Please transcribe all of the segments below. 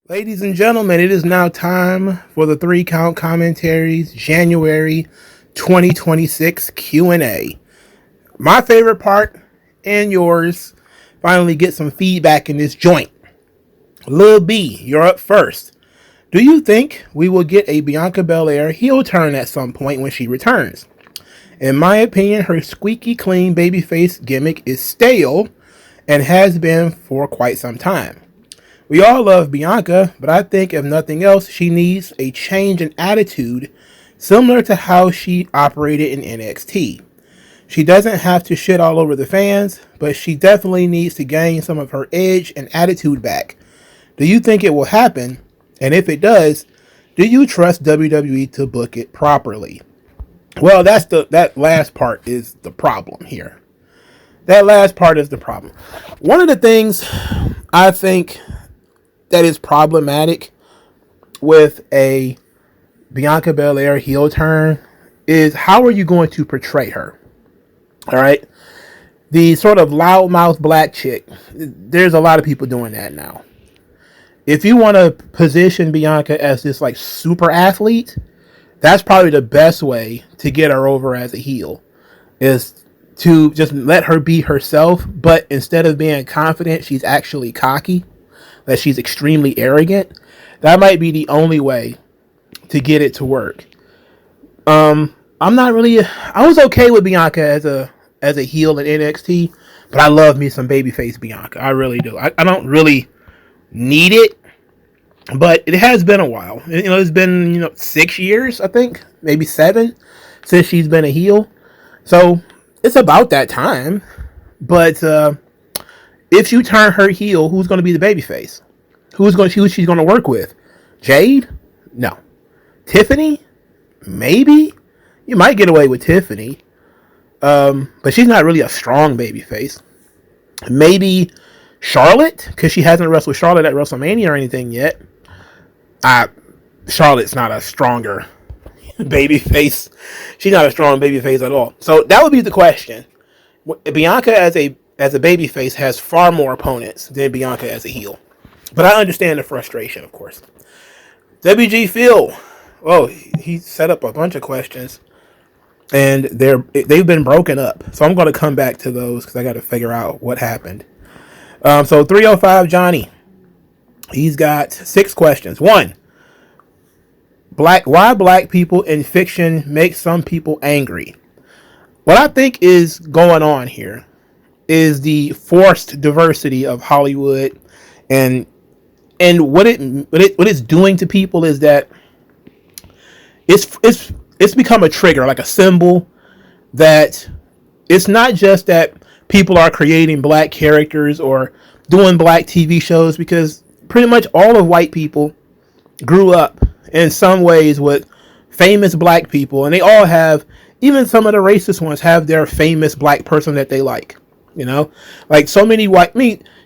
Ladies and gentlemen, it is now time for the 3 Count Commentaries January 2026 Q&A. My favorite part and yours. Finally get some feedback in this joint. Lil B, you're up first. Do you think we will get a Bianca Belair heel turn at some point when she returns? In my opinion, her squeaky clean babyface gimmick is stale and has been for quite some time. We all love Bianca, but I think if nothing else, she needs a change in attitude similar to how she operated in NXT. She doesn't have to shit all over the fans, but she definitely needs to gain some of her edge and attitude back. Do you think it will happen? And if it does, do you trust WWE to book it properly? Well, that last part is the problem here. That last part is the problem. One of the things I think that is problematic with a Bianca Belair heel turn is how are you going to portray her? All right. The sort of loudmouth black chick, there's a lot of people doing that now. If you want to position Bianca as this like super athlete, that's probably the best way to get her over as a heel, is to just let her be herself, but instead of being confident, she's actually cocky, that she's extremely arrogant. That might be the only way to get it to work. I was okay with Bianca as a heel in NXT, but I love me some babyface Bianca. I really do. I don't really need it, but it has been a while. It's been 6 years, I think, maybe 7, since she's been a heel. So it's about that time. But if you turn her heel, who's going to be the babyface? Who she's going to work with? Jade? No. Tiffany? Maybe. You might get away with Tiffany. But she's not really a strong babyface. Maybe Charlotte, because she hasn't wrestled Charlotte at WrestleMania or anything yet. Charlotte's not a stronger babyface. She's not a strong babyface at all. So that would be the question. Bianca as a babyface has far more opponents than Bianca as a heel. But I understand the frustration, of course. WG Phil. Oh, he set up a bunch of questions. And they've been broken up. So I'm going to come back to those because I got to figure out what happened. So 305 Johnny. He's got 6 questions. 1. Why black people in fiction make some people angry? What I think is going on here is the forced diversity of Hollywood, and what it's doing to people is that it's become a trigger, like a symbol, that it's not just that people are creating black characters or doing black TV shows, because pretty much all of white people grew up in some ways with famous black people, and they all have, even some of the racist ones have their famous black person that they like. Like so many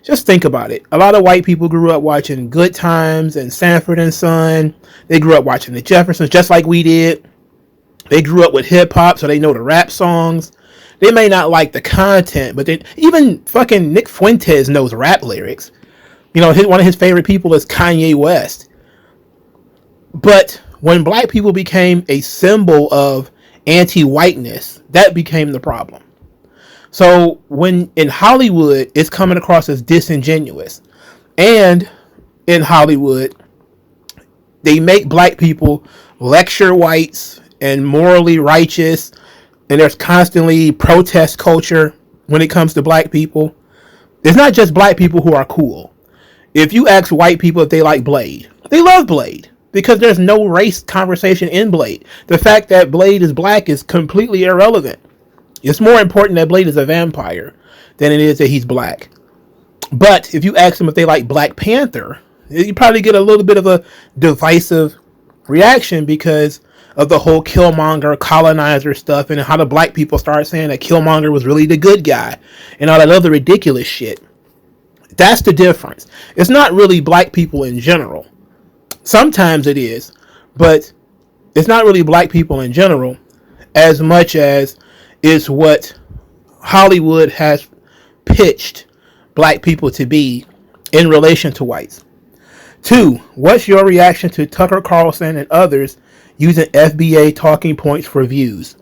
just think about it. A lot of white people grew up watching Good Times and Sanford and Son. They grew up watching the Jeffersons just like we did. They grew up with hip hop, so they know the rap songs. They may not like the content, but even fucking Nick Fuentes knows rap lyrics. One of his favorite people is Kanye West. But when black people became a symbol of anti-whiteness, that became the problem. So when in Hollywood, it's coming across as disingenuous. And in Hollywood, they make black people lecture whites and morally righteous. And there's constantly protest culture when it comes to black people. It's not just black people who are cool. If you ask white people if they like Blade, they love Blade because there's no race conversation in Blade. The fact that Blade is black is completely irrelevant. It's more important that Blade is a vampire than it is that he's black. But if you ask them if they like Black Panther, you probably get a little bit of a divisive reaction because of the whole Killmonger colonizer stuff and how the black people started saying that Killmonger was really the good guy and all that other ridiculous shit. That's the difference. It's not really black people in general. Sometimes it is, but it's not really black people in general as much as it's what Hollywood has pitched black people to be in relation to whites. 2, what's your reaction to Tucker Carlson and others using FBA talking points for views?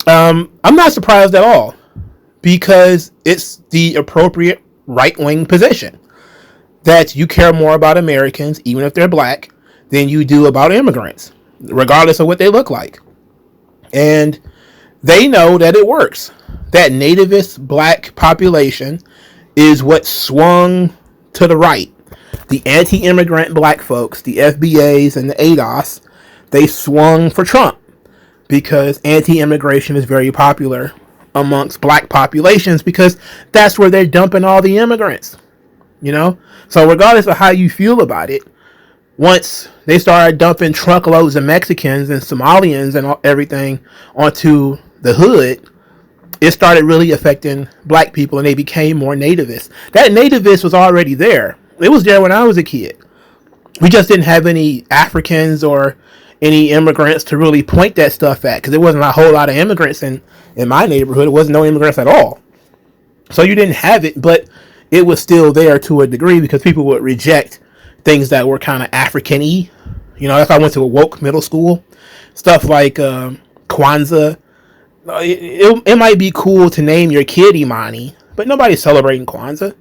I'm not surprised at all, because it's the appropriate right-wing position that you care more about Americans, even if they're black, than you do about immigrants, regardless of what they look like. And they know that it works. That nativist black population is what swung to the right. The anti-immigrant black folks, the FBAs and the ADOS, they swung for Trump because anti-immigration is very popular amongst black populations, because that's where they're dumping all the immigrants, you know? So regardless of how you feel about it, once they started dumping truckloads of Mexicans and Somalians and everything onto the hood, it started really affecting black people, and they became more nativist. That nativist was already there. It was there when I was a kid. We just didn't have any Africans or any immigrants to really point that stuff at, because there wasn't a whole lot of immigrants in my neighborhood. It wasn't no immigrants at all. So you didn't have it, but it was still there to a degree, because people would reject things that were kind of African-y. You know, if I went to a woke middle school, stuff like Kwanzaa, it might be cool to name your kid Imani, but nobody's celebrating Kwanzaa.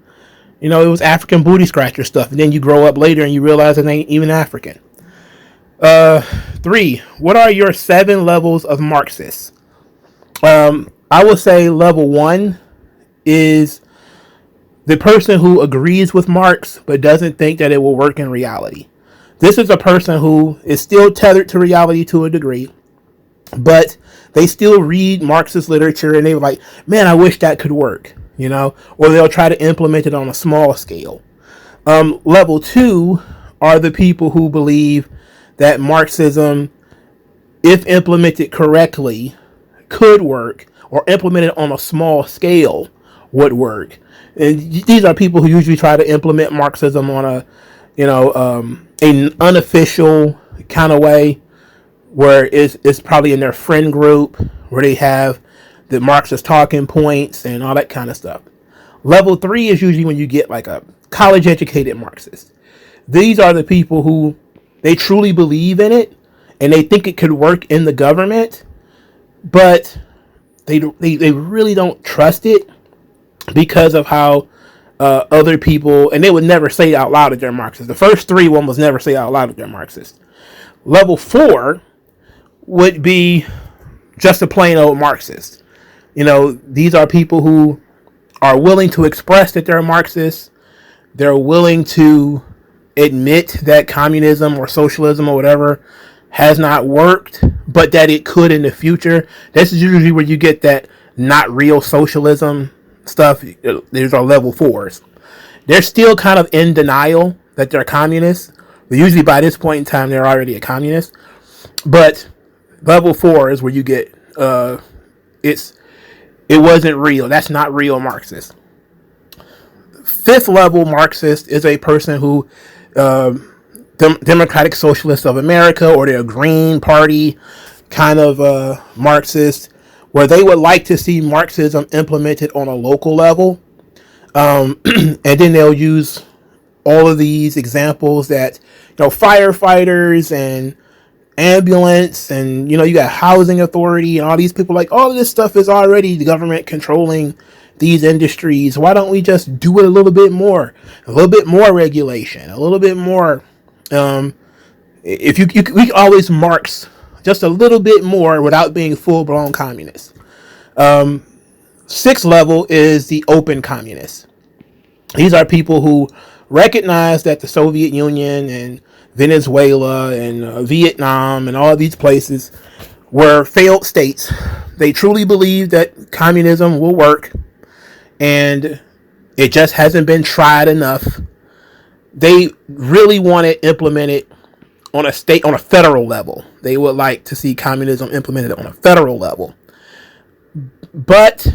You know, it was African booty scratcher stuff, and then you grow up later and you realize it ain't even African. 3, what are your 7 levels of Marxists? I would say level 1 is the person who agrees with Marx but doesn't think that it will work in reality. This is a person who is still tethered to reality to a degree, but they still read Marxist literature and they're like, man, I wish that could work, you know, or they'll try to implement it on a small scale. Level 2 are the people who believe that Marxism, if implemented correctly, could work, or implemented on a small scale would work. And these are people who usually try to implement Marxism on a, you know, an unofficial kind of way, where it's probably in their friend group, where they have the Marxist talking points and all that kind of stuff. Level 3 is usually when you get like a college educated Marxist. These are the people who they truly believe in it and they think it could work in the government, but they really don't trust it because of how other people, and they would never say out loud that they're Marxist. The first 3 one was never say out loud that they're Marxist. Level 4 would be just a plain old Marxist. You know, these are people who are willing to express that they're Marxists. They're willing to admit that communism or socialism or whatever has not worked, but that it could in the future. This is usually where you get that not real socialism stuff. These are level 4s. They're still kind of in denial that they're communists, but usually by this point in time they're already a communist. But level 4 is where you get it wasn't real. That's not real Marxist. 5th level Marxist is a person who Democratic Socialists of America, or they're Green Party kind of Marxist, where they would like to see Marxism implemented on a local level. And then they'll use all of these examples that, you know, firefighters and ambulance and, you know, you got housing authority and all these people, like, all of this stuff is already the government controlling these industries. Why don't we just do it a little bit more regulation, a little bit more, if we can always Marx just a little bit more without being full-blown communists. 6th level is the open communists. These are people who recognize that the Soviet Union and Venezuela and Vietnam and all these places were failed states. They truly believe that communism will work, and it just hasn't been tried enough. They really want it implemented on a federal level. They would like to see communism implemented on a federal level. But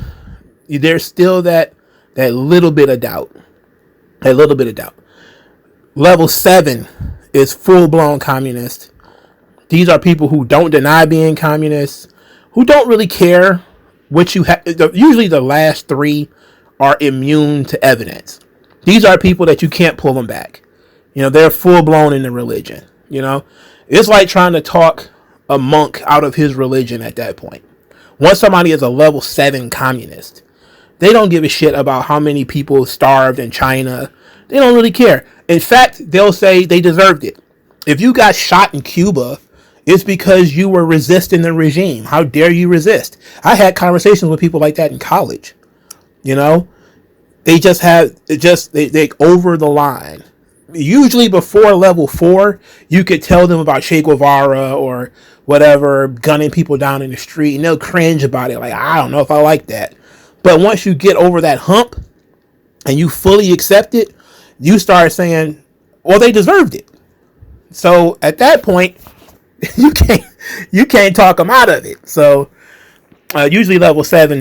there's still that little bit of doubt. Level 7 is full-blown communist. These are people who don't deny being communists, who don't really care what you have. Usually the last 3 are immune to evidence. These are people that you can't pull them back. They're full blown in the religion. It's like trying to talk a monk out of his religion at that point. Once somebody is a level 7 communist, they don't give a shit about how many people starved in China. They don't really care. In fact, they'll say they deserved it. If you got shot in Cuba, it's because you were resisting the regime. How dare you resist? I had conversations with people like that in college. They just they over the line. Usually before level 4, you could tell them about Che Guevara or whatever, gunning people down in the street, and they'll cringe about it. Like, I don't know if I like that. But once you get over that hump and you fully accept it, you start saying, well, they deserved it. So at that point, you can't talk them out of it. So usually level 7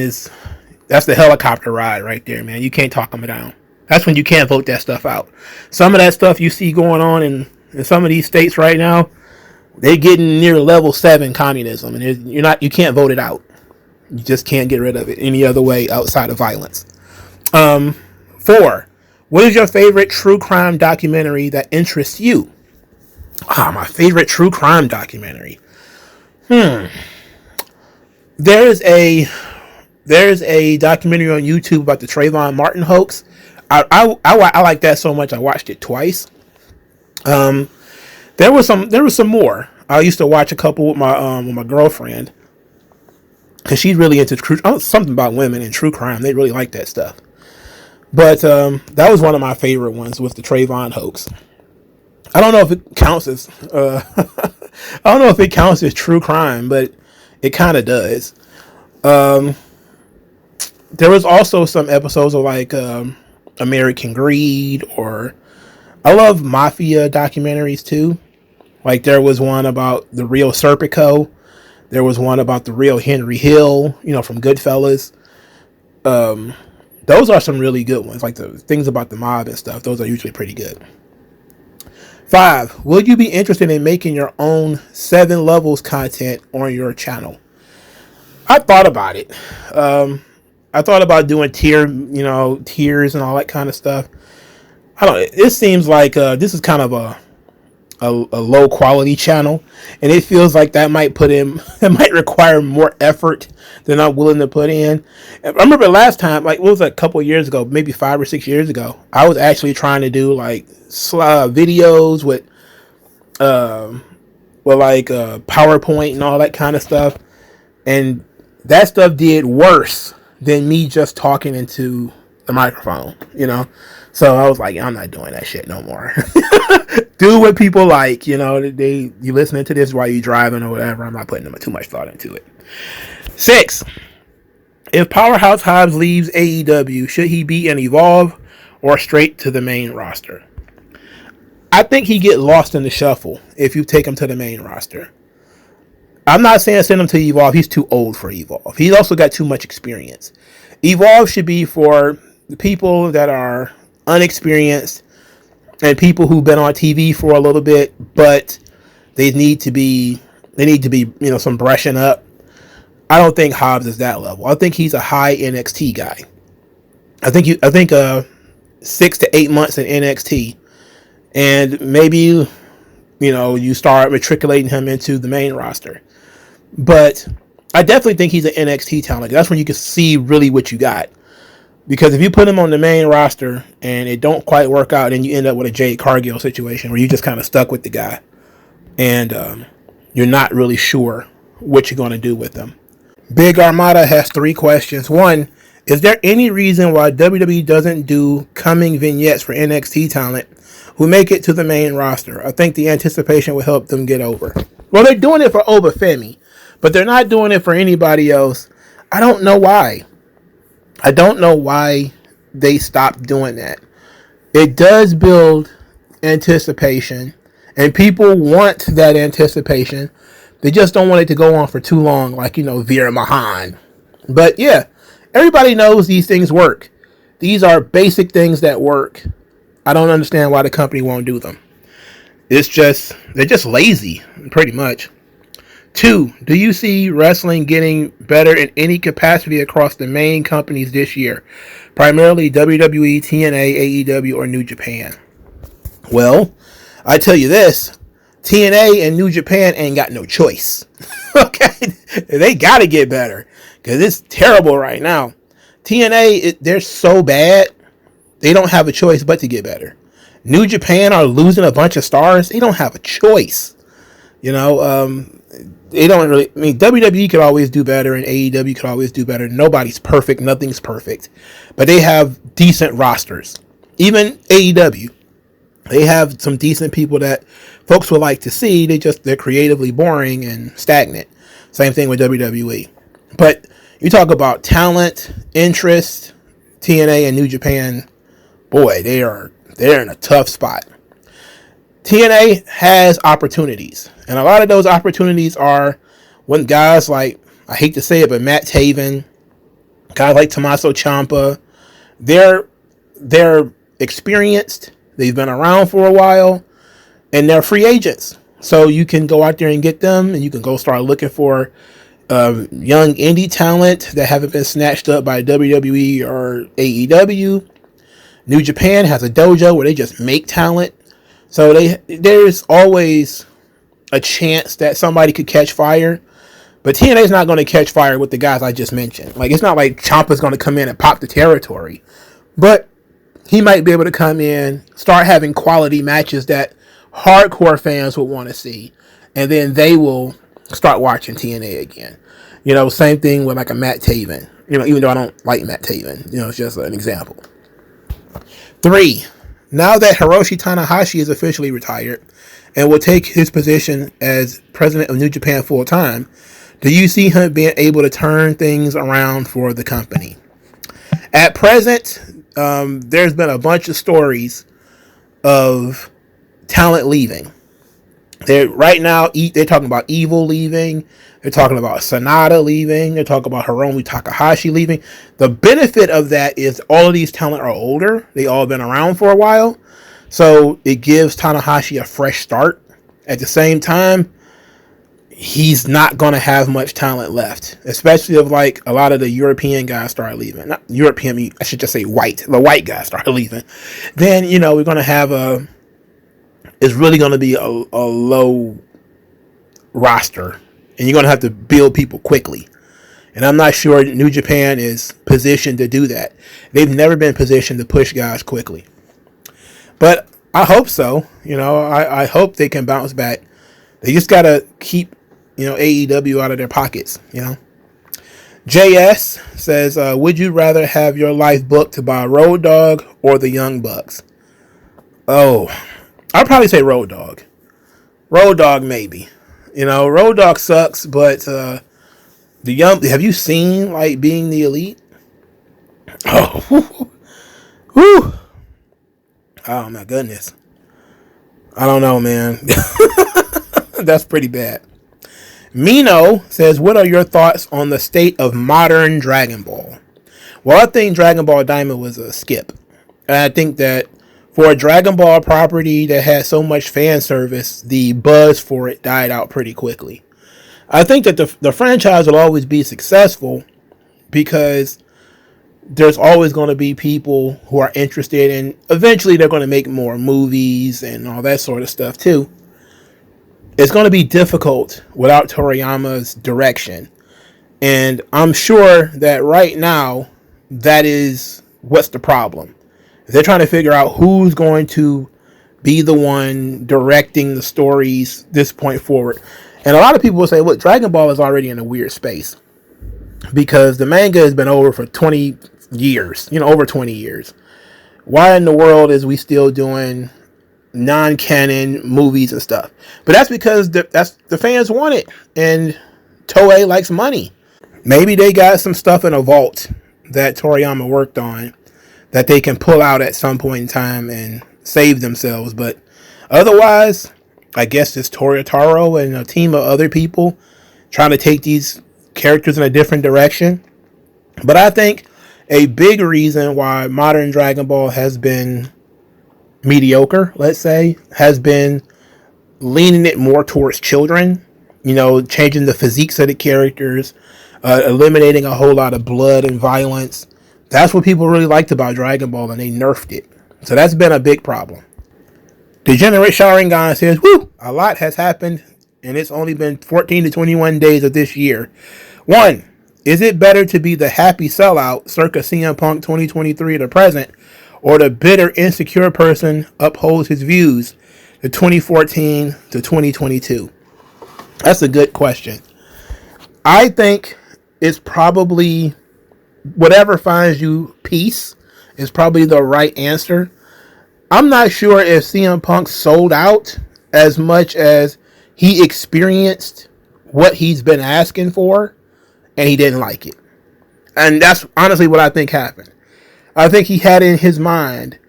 that's the helicopter ride right there, man. You can't talk them down. That's when you can't vote that stuff out. Some of that stuff you see going on in some of these states right now, they're getting near level 7 communism, and you can't vote it out. You just can't get rid of it any other way outside of violence. 4. What is your favorite true crime documentary that interests you? My favorite true crime documentary. There's a documentary on YouTube about the Trayvon Martin hoax. I like that so much I watched it twice. There was some more. I used to watch a couple with my girlfriend, because she's really into something about women and true crime. They really like that stuff. But that was one of my favorite ones with the Trayvon hoax. I don't know if it counts as true crime, but it kind of does. There was also some episodes of like American Greed, or I love mafia documentaries too. Like there was one about the real Serpico. There was one about the real Henry Hill, from Goodfellas. Those are some really good ones. Like the things about the mob and stuff. Those are usually pretty good. 5. Will you be interested in making your own 7 levels content on your channel? I thought about it. I thought about doing tiers and all that kind of stuff. I don't know. It seems like this is kind of a low quality channel, and it feels like that might require more effort than I'm willing to put in. I remember last time, like, what was that, a couple of years ago, maybe 5 or 6 years ago, I was actually trying to do like videos with PowerPoint and all that kind of stuff, and that stuff did worse than me just talking into the microphone, So I was like, I'm not doing that shit no more. Do what people like, you listening to this while you driving or whatever. I'm not putting too much thought into it. 6. If Powerhouse Hobbs leaves AEW, should he be an Evolve or straight to the main roster? I think he get lost in the shuffle if you take him to the main roster. I'm not saying send him to Evolve. He's too old for Evolve. He's also got too much experience. Evolve should be for the people that are unexperienced and people who've been on TV for a little bit, but they need to be some brushing up. I don't think Hobbs is that level. I think he's a high NXT guy. I think 6 to 8 months in NXT, and maybe you start matriculating him into the main roster. But I definitely think he's an NXT talent. That's when you can see really what you got. Because if you put him on the main roster and it don't quite work out, then you end up with a Jade Cargill situation where you just kind of stuck with the guy, and you're not really sure what you're going to do with him. Big Armada has 3 questions. 1, is there any reason why WWE doesn't do coming vignettes for NXT talent who make it to the main roster? I think the anticipation will help them get over. Well, they're doing it for Obafemi, but they're not doing it for anybody else. I don't know why. I don't know why they stopped doing that. It does build anticipation, and people want that anticipation. They just don't want it to go on for too long, like, Veer Mahan. But yeah, everybody knows these things work. These are basic things that work. I don't understand why the company won't do them. They're just lazy, pretty much. 2, do you see wrestling getting better in any capacity across the main companies this year? Primarily WWE, TNA, AEW, or New Japan? Well, I tell you this, TNA and New Japan ain't got no choice. Okay, they got to get better because it's terrible right now. TNA, they're so bad, they don't have a choice but to get better. New Japan are losing a bunch of stars. They don't have a choice. You know, they don't really. I mean, WWE could always do better, and AEW could always do better. Nobody's perfect. Nothing's perfect, but they have decent rosters. Even AEW, they have some decent people that folks would like to see. They're creatively boring and stagnant. Same thing with WWE. But you talk about talent, interest, TNA and New Japan, boy, they're in a tough spot. TNA has opportunities, and a lot of those opportunities are when guys like, I hate to say it, but Matt Taven, guys like Tommaso Ciampa, they're experienced, they've been around for a while, and they're free agents. So you can go out there and get them, and you can go start looking for young indie talent that haven't been snatched up by WWE or AEW. New Japan has a dojo where they just make talent. So there's always a chance that somebody could catch fire. But TNA is not going to catch fire with the guys I just mentioned. Like, it's not like Ciampa's going to come in and pop the territory. But he might be able to come in, start having quality matches that hardcore fans would want to see. And then they will start watching TNA again. You know, same thing with like a Matt Taven. You know, even though I don't like Matt Taven. You know, it's just an example. 3. Now that Hiroshi Tanahashi is officially retired and will take his position as president of New Japan full time, do you see him being able to turn things around for the company? At present, there's been a bunch of stories of talent leaving. Right now, they're talking about Evil leaving. They're talking about Sonata leaving. They're talking about Hiromu Takahashi leaving. The benefit of that is all of these talent are older. They all been around for a while. So it gives Tanahashi a fresh start. At the same time, he's not going to have much talent left. Especially if like a lot of the European guys start leaving. Not European, I should just say white. The white guys start leaving. Then, you know, we're going to have it's really going to be a low roster. And you're going to have to build people quickly. And I'm not sure New Japan is positioned to do that. They've never been positioned to push guys quickly. But I hope so. You know, I hope they can bounce back. They just got to keep, you know, AEW out of their pockets, you know. JS says, would you rather have your life booked by Road Dogg or the Young Bucks? Oh, I'd probably say Road Dogg. Road Dogg, maybe. You know, Road Dogg sucks, but the young. Have you seen like Being the Elite? Oh, whew. Oh my goodness. I don't know, man. That's pretty bad. Mino says, what are your thoughts on the state of modern Dragon Ball? Well, I think Dragon Ball Diamond was a skip. And I think that for a Dragon Ball property that had so much fan service, the buzz for it died out pretty quickly. I think that the franchise will always be successful because there's always going to be people who are interested, and eventually they're going to make more movies and all that sort of stuff too. It's going to be difficult without Toriyama's direction. And I'm sure that right now, that is what's the problem. They're trying to figure out who's going to be the one directing the stories this point forward. And a lot of people will say, look, Dragon Ball is already in a weird space because the manga has been over for 20 years, you know, over 20 years. Why in the world is we still doing non-canon movies and stuff? But that's because the fans want it, and Toei likes money. Maybe they got some stuff in a vault that Toriyama worked on that they can pull out at some point in time and save themselves. But otherwise, I guess it's Toritaro and a team of other people trying to take these characters in a different direction. But I think a big reason why modern Dragon Ball has been mediocre, let's say, has been leaning it more towards children, you know, changing the physiques of the characters, eliminating a whole lot of blood and violence. That's what people really liked about Dragon Ball, and they nerfed it. So that's been a big problem. Degenerate Sharingan says, woo, a lot has happened, and it's only been 14 to 21 days of this year. 1. Is it better to be the happy sellout circa CM Punk 2023 to present, or the bitter, insecure person upholds his views to 2014 to 2022? That's a good question. I think it's probably whatever finds you peace is probably the right answer. I'm not sure if CM Punk sold out as much as he experienced what he's been asking for and he didn't like it. And that's honestly what I think happened. I think he had in his mind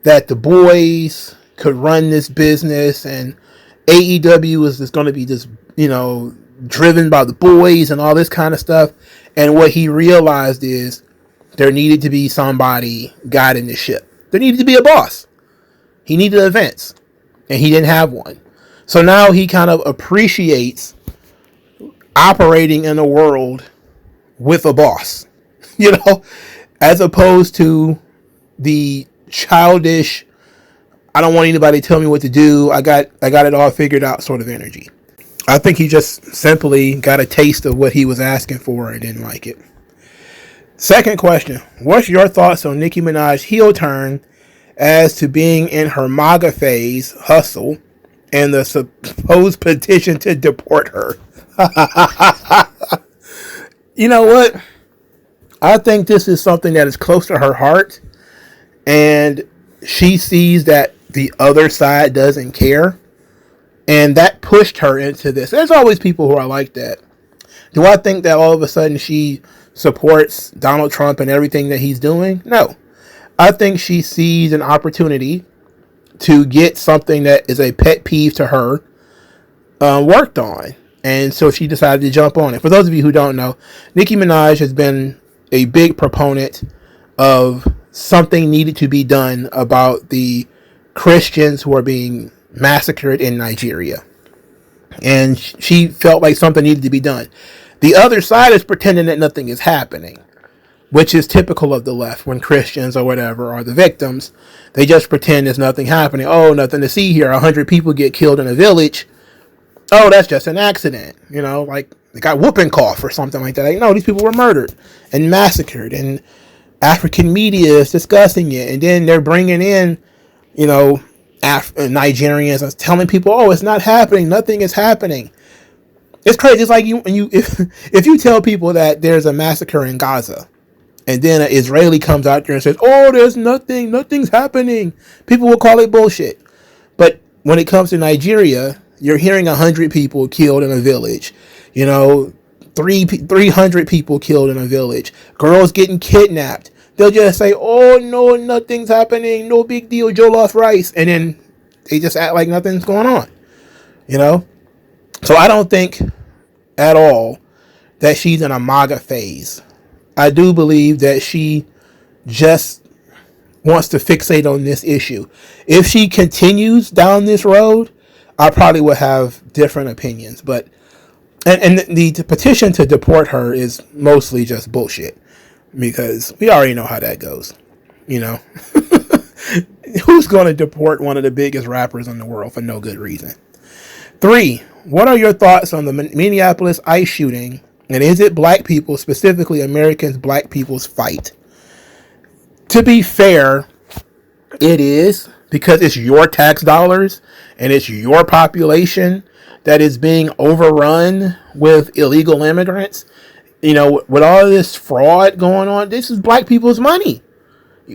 that the boys could run this business and AEW is just going to be just, driven by the boys and all this kind of stuff. And what he realized is there needed to be somebody guiding the ship. There needed to be a boss. He needed events, and he didn't have one. So now he kind of appreciates operating in a world with a boss, as opposed to the childish, I don't want anybody to tell me what to do, I got it all figured out sort of energy. I think he just simply got a taste of what he was asking for and didn't like it. Second question, what's your thoughts on Nicki Minaj's heel turn as to being in her MAGA phase hustle and the supposed petition to deport her? You know what? I think this is something that is close to her heart, and she sees that the other side doesn't care, and that pushed her into this. There's always people who are like that. Do I think that all of a sudden she supports Donald Trump and everything that he's doing? No. I think she sees an opportunity to get something that is a pet peeve to her worked on. And so she decided to jump on it. For those of you who don't know, Nicki Minaj has been a big proponent of something needed to be done about the Christians who are being massacred in Nigeria. And she felt like something needed to be done. The other side is pretending that nothing is happening, which is typical of the left. When Christians or whatever are the victims, they just pretend there's nothing happening. Oh, nothing to see here. 100 people get killed in a village. Oh, that's just an accident. Like they got whooping cough or something like that. Like, no, these people were murdered and massacred, and African media is discussing it. And then they're bringing in, Nigerians and telling people, oh, it's not happening. Nothing is happening. It's crazy. It's like if you tell people that there's a massacre in Gaza, and then an Israeli comes out there and says, oh, there's nothing's happening, people will call it bullshit. But when it comes to Nigeria, you're hearing 100 people killed in a village, 300 people killed in a village, girls getting kidnapped. They'll just say, oh, no, nothing's happening, no big deal, Jollof rice. And then they just act like nothing's going on, So I don't think at all that she's in a MAGA phase. I do believe that she just wants to fixate on this issue. If she continues down this road, I probably would have different opinions. But and the petition to deport her is mostly just bullshit, because we already know how that goes. Who's going to deport one of the biggest rappers in the world for no good reason? 3. What are your thoughts on the Minneapolis ICE shooting? And is it black people, specifically Americans, black people's fight? To be fair, it is, because it's your tax dollars and it's your population that is being overrun with illegal immigrants. With all this fraud going on, this is black people's money.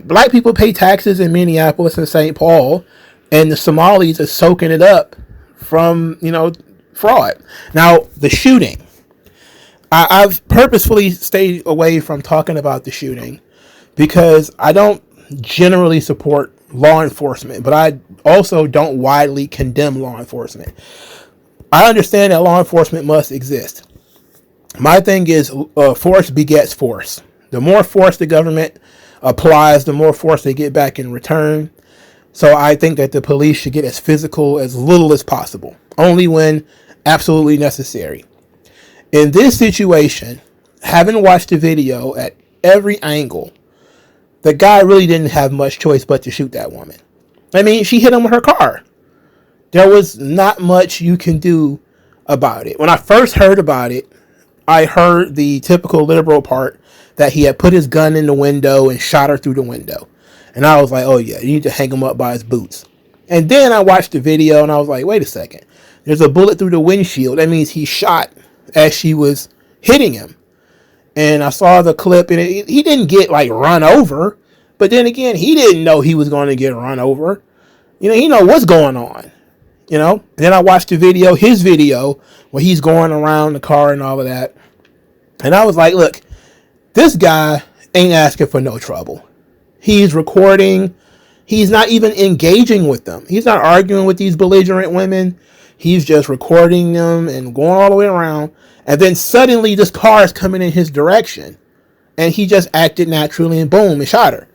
Black people pay taxes in Minneapolis and St. Paul, and the Somalis are soaking it up from, fraud. Now, the shooting. I've purposefully stayed away from talking about the shooting because I don't generally support law enforcement, but I also don't widely condemn law enforcement. I understand that law enforcement must exist. My thing is force begets force. The more force the government applies, the more force they get back in return. So I think that the police should get as physical as little as possible, only when absolutely necessary. In this situation, having watched the video at every angle, the guy really didn't have much choice but to shoot that woman. I mean, she hit him with her car. there was not much you can do about it. When I first heard about it, I heard the typical liberal part that he had put his gun in the window and shot her through the window. And I was like, oh yeah, you need to hang him up by his boots. And then I watched the video and I was like, wait a second. There's a bullet through the windshield. That means he shot as she was hitting him. And I saw the clip and he didn't get like run over. But then again, he didn't know he was going to get run over. He know what's going on. Then I watched the video, his video, where he's going around the car and all of that. And I was like, look, this guy ain't asking for no trouble. He's recording. He's not even engaging with them. He's not arguing with these belligerent women. He's just recording them and going all the way around. And then suddenly this car is coming in his direction. And he just acted naturally and boom, and shot her.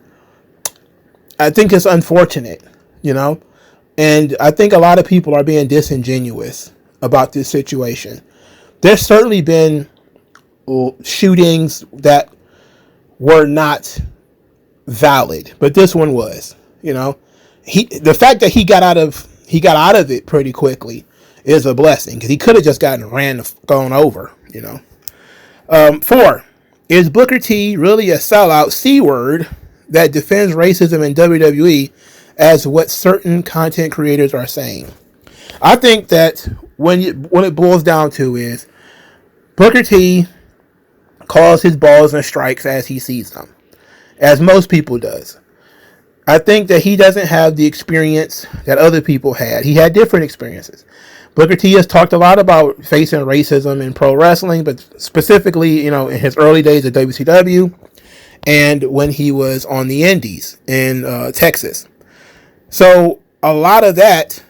I think it's unfortunate, And I think a lot of people are being disingenuous about this situation. There's certainly been shootings that were not valid, but this one was. The fact that he got out of it pretty quickly is a blessing, because he could have just gotten thrown over. 4, is Booker T really a sellout C-word that defends racism in WWE, as what certain content creators are saying? I think that when it boils down to is Booker T calls his balls and strikes as he sees them, as most people does. I think that he doesn't have the experience that other people had. He had different experiences. Booker T has talked a lot about facing racism in pro wrestling, but specifically, in his early days at WCW and when he was on the Indies in Texas. So a lot of that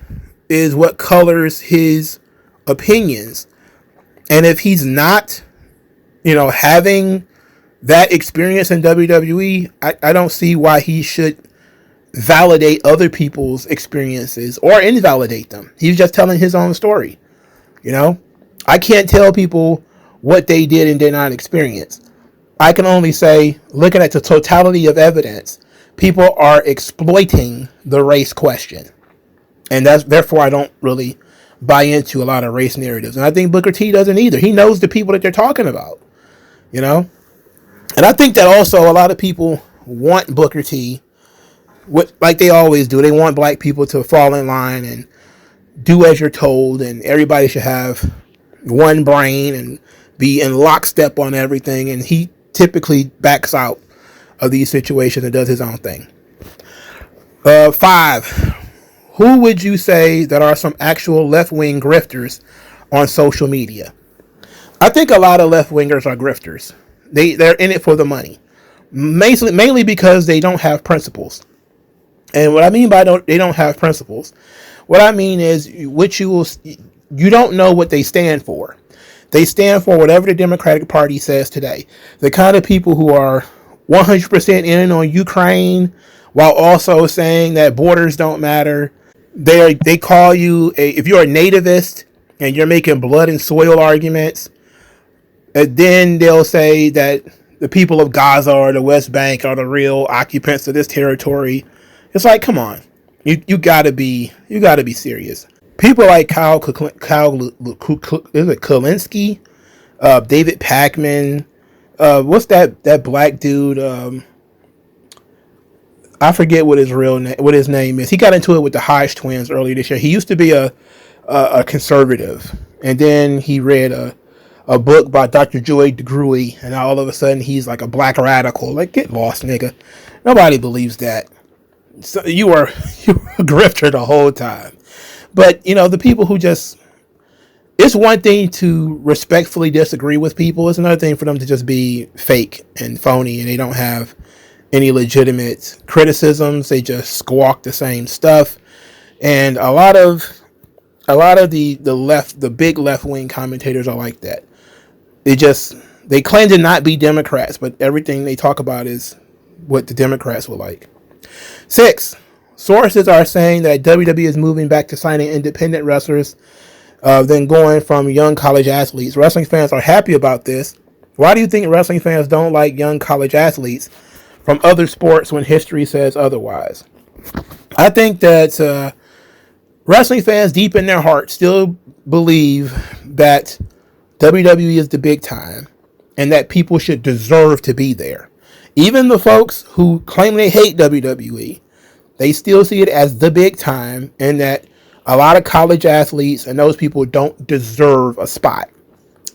is what colors his opinions. And if he's not, having that experience in WWE, I don't see why he should validate other people's experiences or invalidate them. He's just telling his own story. I can't tell people what they did and did not experience. I can only say, looking at the totality of evidence, people are exploiting the race question. And therefore I don't really buy into a lot of race narratives. And I think Booker T doesn't either. He knows the people that they're talking about, And I think that also a lot of people want Booker T, like they always do. They want black people to fall in line and do as you're told, and everybody should have one brain and be in lockstep on everything. And he typically backs out of these situations and does his own thing. 5, who would you say that are some actual left-wing grifters on social media? I think a lot of left-wingers are grifters. They're in it for the money, mainly because they don't have principles. And what I mean by they don't have principles, what I mean is you don't know what they stand for. They stand for whatever the Democratic Party says today. The kind of people who are 100% in on Ukraine while also saying that borders don't matter. They call you if you're a nativist and you're making blood and soil arguments, and then they'll say that the people of Gaza or the West Bank are the real occupants of this territory. It's like, come on, you gotta be serious. People like Kyle Kulinski, David Packman, what's that black dude? I forget what his name is. He got into it with the Hodge twins earlier this year. He used to be a conservative, and then he read a book by Dr. Joy DeGruy, and all of a sudden he's like a black radical. Like, get lost, nigga. Nobody believes that. So you were a grifter the whole time. But the people who just, it's one thing to respectfully disagree with people. It's another thing for them to just be fake and phony, and they don't have any legitimate criticisms. They just squawk the same stuff. And a lot of the big left wing commentators are like that. They claim to not be Democrats, but everything they talk about is what the Democrats would like. 6, sources are saying that WWE is moving back to signing independent wrestlers than going from young college athletes. Wrestling fans are happy about this. Why do you think wrestling fans don't like young college athletes from other sports when history says otherwise? I think that Wrestling fans deep in their heart still believe that WWE is the big time and that people should deserve to be there. Even the folks who claim they hate WWE, they still see it as the big time and that a lot of college athletes and those people don't deserve a spot.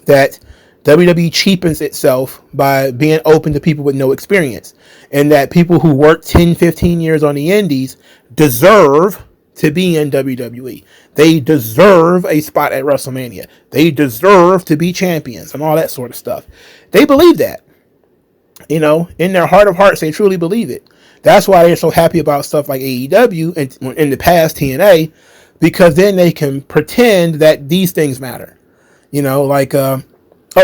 That WWE cheapens itself by being open to people with no experience. And that people who work 10, 15 years on the indies deserve to be in WWE. They deserve a spot at WrestleMania. They deserve to be champions and all that sort of stuff. They believe that. You know, in their heart of hearts, they truly believe it. That's why they're so happy about stuff like AEW and in the past TNA, because then they can pretend that these things matter. You know, like,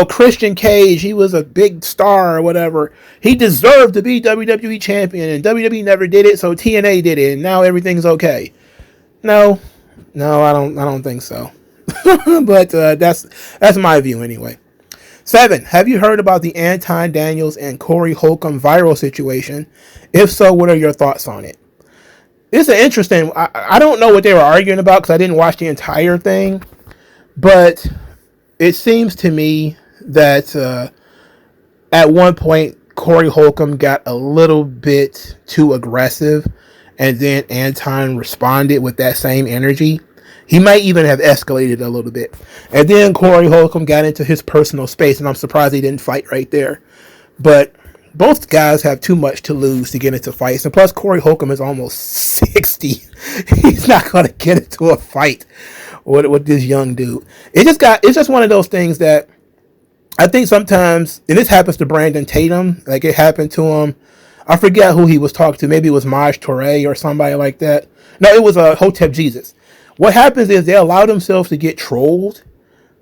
Christian Cage, he was a big star or whatever. He deserved to be WWE champion, and WWE never did it, so TNA did it, and now everything's okay. No, I don't think so. But that's my view anyway. 7. Have you heard about the Anton Daniels and Corey Holcomb viral situation? If so, what are your thoughts on it? It's an interesting. I don't know what they were arguing about because I didn't watch the entire thing, but it seems to me that at one point Corey Holcomb got a little bit too aggressive, and then Anton responded with that same energy. He might even have escalated a little bit. And then Corey Holcomb got into his personal space, and I'm surprised he didn't fight right there. But both guys have too much to lose to get into fights. And plus, Corey Holcomb is almost 60. He's not going to get into a fight with this young dude. It's just one of those things that I think sometimes, and this happens to Brandon Tatum, like it happened to him. I forget who he was talking to. Maybe it was Maj Toure or somebody like that. No, it was Hotep Jesus. What happens is they allow themselves to get trolled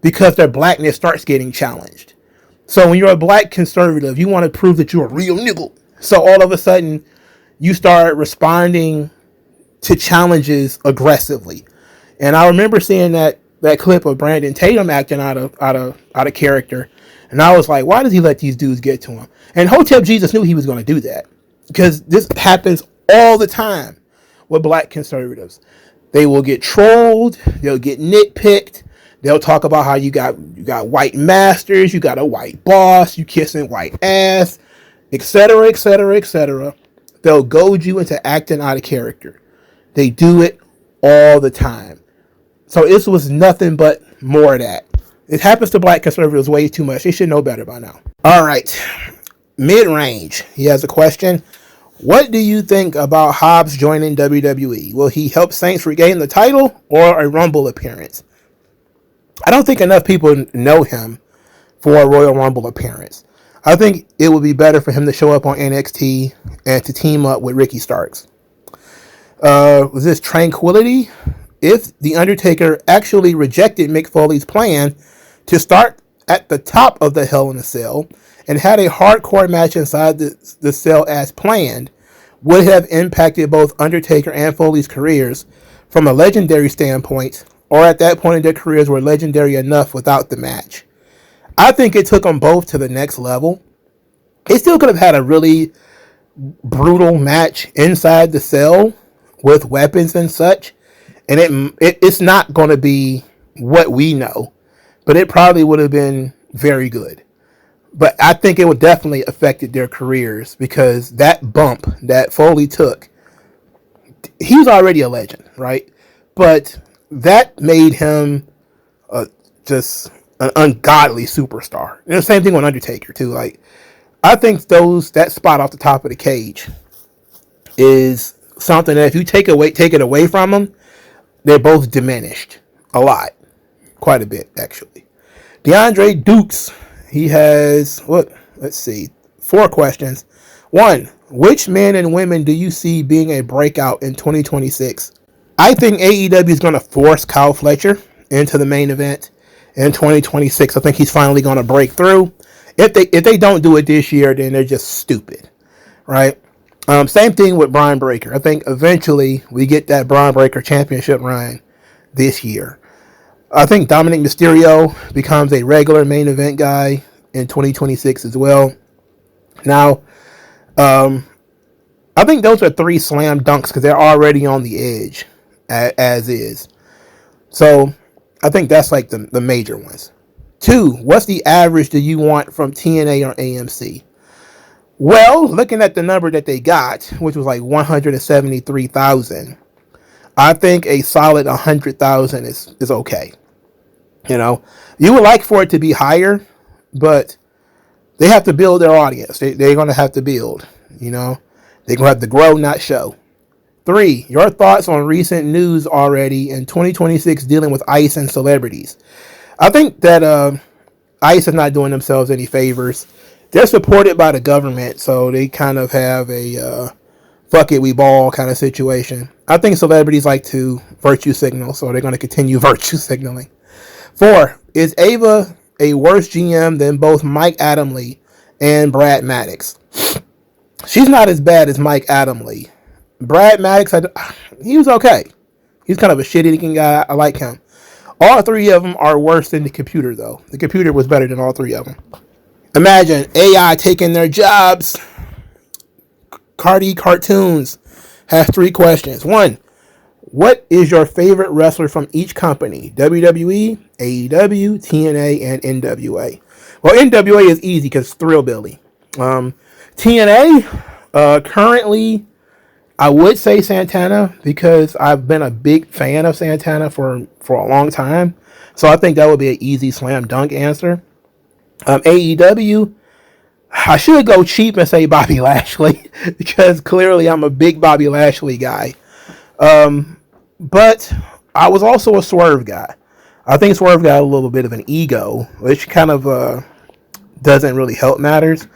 because their blackness starts getting challenged. So when you're a black conservative, you want to prove that you're a real nigga. So all of a sudden, you start responding to challenges aggressively. And I remember seeing that clip of Brandon Tatum acting out of character, and I was like, why does he let these dudes get to him? And Hotep Jesus knew he was going to do that because this happens all the time with black conservatives. They will get trolled. They'll get nitpicked. They'll talk about how you got white masters, you got a white boss, you kissing white ass, etc., etc., etc. They'll goad you into acting out of character. They do it all the time. So this was nothing but more of that. It happens to black conservatives way too much. They should know better by now. All right. Mid-range. He has a question. What do you think about Hobbs joining WWE? Will he help Saints regain the title or a Rumble appearance? I don't think enough people know him for a Royal Rumble appearance. I think it would be better for him to show up on NXT and to team up with Ricky Starks. Was this Tranquility? If The Undertaker actually rejected Mick Foley's plan to start at the top of the Hell in a Cell and had a hardcore match inside the cell as planned, would have impacted both Undertaker and Foley's careers from a legendary standpoint, or at that point in their careers were legendary enough without the match. I think it took them both to the next level. They still could have had a really brutal match inside the cell with weapons and such, and it's not going to be what we know, but it probably would have been very good. But I think it would definitely affected their careers because that bump that Foley took, he was already a legend, right? But that made him just an ungodly superstar. And the same thing with Undertaker too. Like, I think that spot off the top of the cage is something that if you take it away from them, they're both diminished a lot, quite a bit actually. DeAndre Dukes. He has, 4 questions. 1, which men and women do you see being a breakout in 2026? I think AEW is going to force Kyle Fletcher into the main event in 2026. I think he's finally going to break through. If they don't do it this year, then they're just stupid, right? Same thing with Brian Breaker. I think eventually we get that Brian Breaker championship run this year. I think Dominic Mysterio becomes a regular main event guy in 2026 as well. Now, I think those are 3 slam dunks because they're already on the edge as is. So I think that's like the major ones. 2, what's the average do you want from TNA or AMC? Well, looking at the number that they got, which was like 173,000, I think a solid 100,000 is okay. You know, you would like for it to be higher, but they have to build their audience. They're going to have to build. You know, they're going to have to grow, not show. 3, your thoughts on recent news already in 2026 dealing with ICE and celebrities. I think that ICE is not doing themselves any favors. They're supported by the government, so they kind of have a fuck it, we ball kind of situation. I think celebrities like to virtue signal, so they're going to continue virtue signaling. 4, is Ava a worse GM than both Mike Adamle and Brad Maddox? She's not as bad as Mike Adamle. Brad Maddox, he was okay. He's kind of a shit-eating guy. I like him. All 3 of them are worse than the computer, though. The computer was better than all 3 of them. Imagine AI taking their jobs. Cardi Cartoons has 3 questions. 1, what is your favorite wrestler from each company? WWE, AEW, TNA, and NWA. Well, NWA is easy because it's Thrillbilly. TNA, currently, I would say Santana because I've been a big fan of Santana for a long time. So I think that would be an easy slam dunk answer. AEW, I should go cheap and say Bobby Lashley because clearly I'm a big Bobby Lashley guy. But I was also a Swerve guy. I think Swerve got a little bit of an ego, which kind of doesn't really help matters.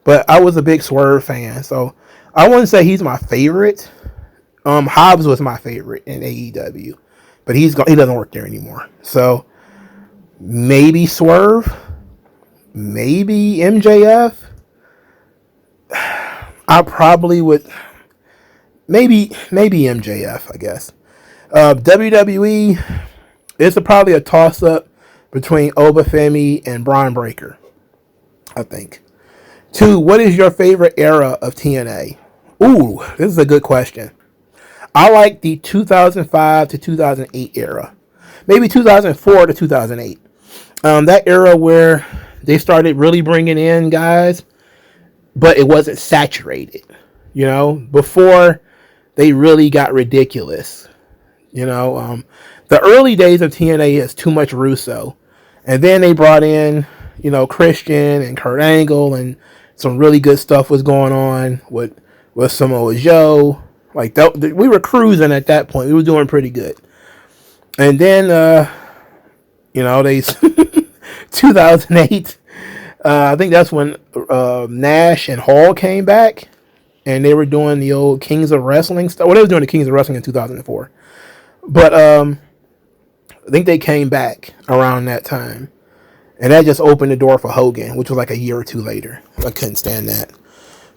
But I was a big Swerve fan, so I wouldn't say he's my favorite. Hobbs was my favorite in AEW, but he doesn't work there anymore. So maybe Swerve, maybe MJF. I probably would maybe MJF, I guess. WWE is probably a toss up between Obafemi and Braun Breaker, I think. 2, what is your favorite era of TNA? Ooh, this is a good question. I like the 2005 to 2008 era. Maybe 2004 to 2008. That era where they started really bringing in guys, but it wasn't saturated. You know, before they really got ridiculous. You know, the early days of TNA is too much Russo. And then they brought in, you know, Christian and Kurt Angle, and some really good stuff was going on with Samoa Joe. Like, we were cruising at that point. We were doing pretty good. And then, you know, 2008, I think that's when Nash and Hall came back. And they were doing the old Kings of Wrestling stuff. Well, they were doing the Kings of Wrestling in 2004. But I think they came back around that time. And that just opened the door for Hogan, which was like a year or 2 later. I couldn't stand that.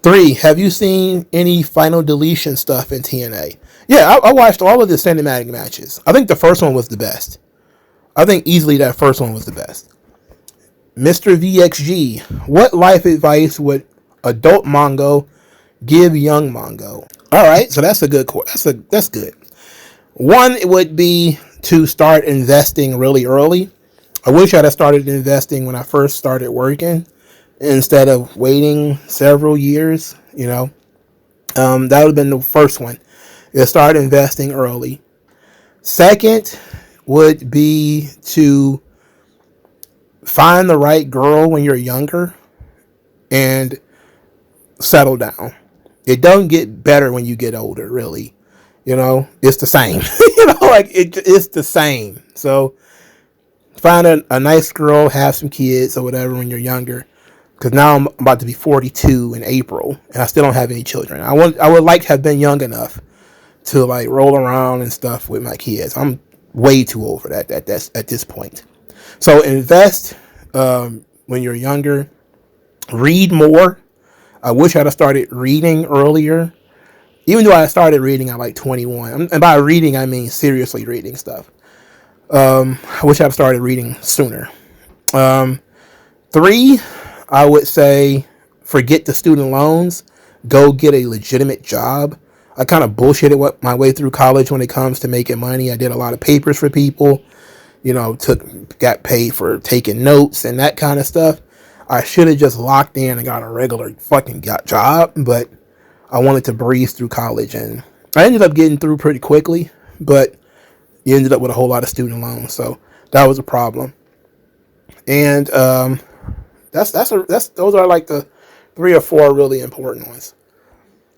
3, have you seen any final deletion stuff in TNA? Yeah, I watched all of the cinematic matches. I think the first one was the best. I think easily that first one was the best. Mr. VXG, what life advice would adult Mongo give young Mongo? All right, so that's a good that's good. 1, it would be to start investing really early. I wish I'd have started investing when I first started working instead of waiting several years, you know. That would have been the first one. Start investing early. 2nd would be to find the right girl when you're younger and settle down. It doesn't get better when you get older, really. You know, it's the same. You know, like it's the same. So find a nice girl, have some kids or whatever when you're younger. Because now I'm about to be 42 in April, and I still don't have any children. I would like to have been young enough to like roll around and stuff with my kids. I'm way too old for that. That's at this point. So invest when you're younger. Read more. I wish I'd have started reading earlier. Even though I started reading at like 21. And by reading, I mean seriously reading stuff. I wish I'd started reading sooner. 3, I would say forget the student loans. Go get a legitimate job. I kind of bullshitted my way through college when it comes to making money. I did a lot of papers for people, got paid for taking notes and that kind of stuff. I should have just locked in and got a regular fucking job, but I wanted to breeze through college, and I ended up getting through pretty quickly, but you ended up with a whole lot of student loans, so that was a problem. And those are like the 3 or 4 really important ones.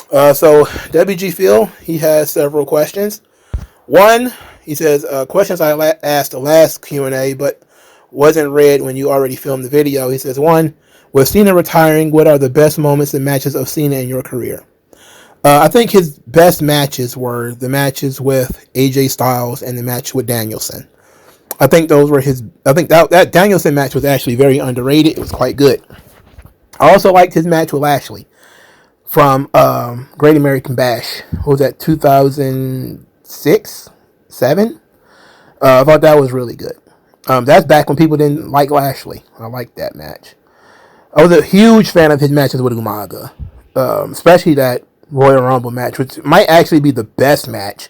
So WG Phil, he has several questions. One, he says, questions I asked the last Q&A, but wasn't read when you already filmed the video. He says, 1, with Cena retiring, what are the best moments and matches of Cena in your career? I think his best matches were the matches with AJ Styles and the match with Danielson. I think those were I think that Danielson match was actually very underrated. It was quite good. I also liked his match with Lashley from Great American Bash. What was that, 2006? 7? I thought that was really good. That's back when people didn't like Lashley. I liked that match. I was a huge fan of his matches with Umaga, especially that Royal Rumble match, which might actually be the best match,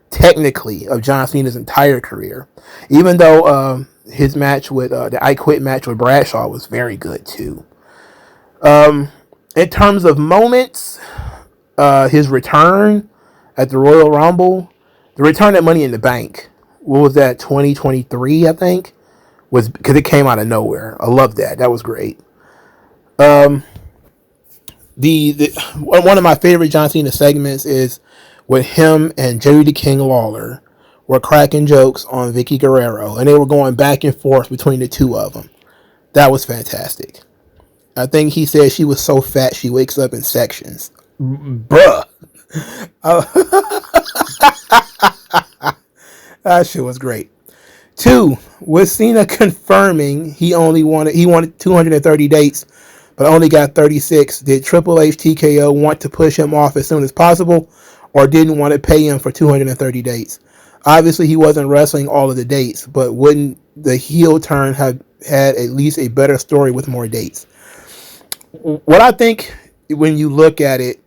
technically, of John Cena's entire career. Even though his match with the I Quit match with Bradshaw was very good too. In terms of moments, his return at the Royal Rumble, the return at Money in the Bank, what was that, 2023, I think, was because it came out of nowhere. I love that. That was great. One of my favorite John Cena segments is with him and Jerry the King Lawler were cracking jokes on Vicky Guerrero, and they were going back and forth between the two of them. That was fantastic. I think he said she was so fat she wakes up in sections. Bruh. That shit was great. 2, with Cena confirming he wanted 230 dates, but only got 36. Did Triple H TKO want to push him off as soon as possible, or didn't want to pay him for 230 dates? Obviously, he wasn't wrestling all of the dates, but wouldn't the heel turn have had at least a better story with more dates? What I think, when you look at it,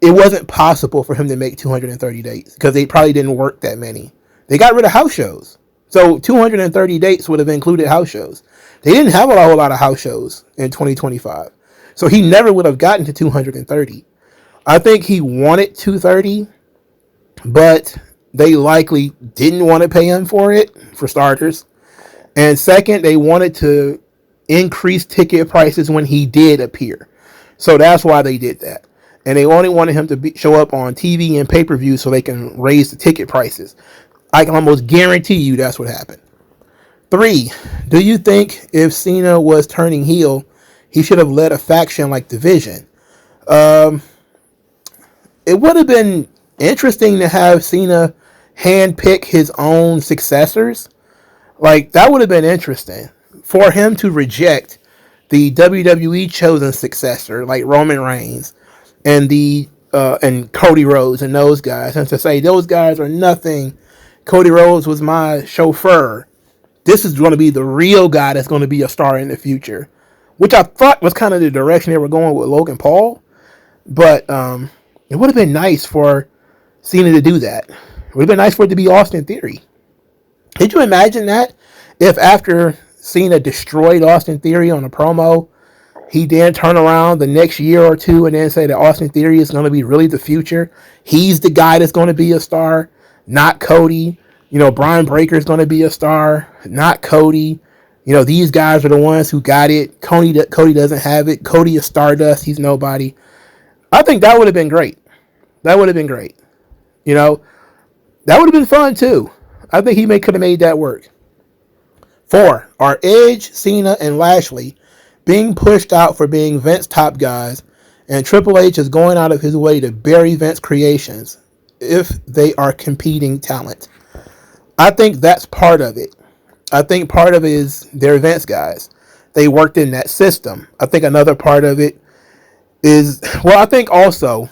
it wasn't possible for him to make 230 dates because they probably didn't work that many. They got rid of house shows. So 230 dates would have included house shows. They didn't have a whole lot of house shows in 2025. So he never would have gotten to 230. I think he wanted 230, but they likely didn't want to pay him for it, for starters. And second, they wanted to increase ticket prices when he did appear. So that's why they did that. And they only wanted him to show up on TV and pay-per-view so they can raise the ticket prices. I can almost guarantee you that's what happened. 3, do you think if Cena was turning heel, he should have led a faction like Division? It would have been interesting to have Cena handpick his own successors. Like, that would have been interesting. For him to reject the WWE chosen successor, like Roman Reigns, and Cody Rhodes and those guys, and to say those guys are nothing. Cody Rhodes was my chauffeur. This is going to be the real guy that's going to be a star in the future, which I thought was kind of the direction they were going with Logan Paul. But it would have been nice for Cena to do that. It would have been nice for it to be Austin Theory. Could you imagine that? If after Cena destroyed Austin Theory on a promo, he then turn around the next year or two and then say that Austin Theory is going to be really the future. He's the guy that's going to be a star, not Cody. Brian Breaker is going to be a star, not Cody. These guys are the ones who got it. Cody doesn't have it. Cody is Stardust. He's nobody. I think that would have been great. That would have been great. That would have been fun too. I think he could have made that work. 4, are Edge, Cena, and Lashley being pushed out for being Vince top guys, and Triple H is going out of his way to bury Vince creations if they are competing talent? I think that's part of it. I think part of it is they're Vince guys. They worked in that system. I think another part of it is, I think also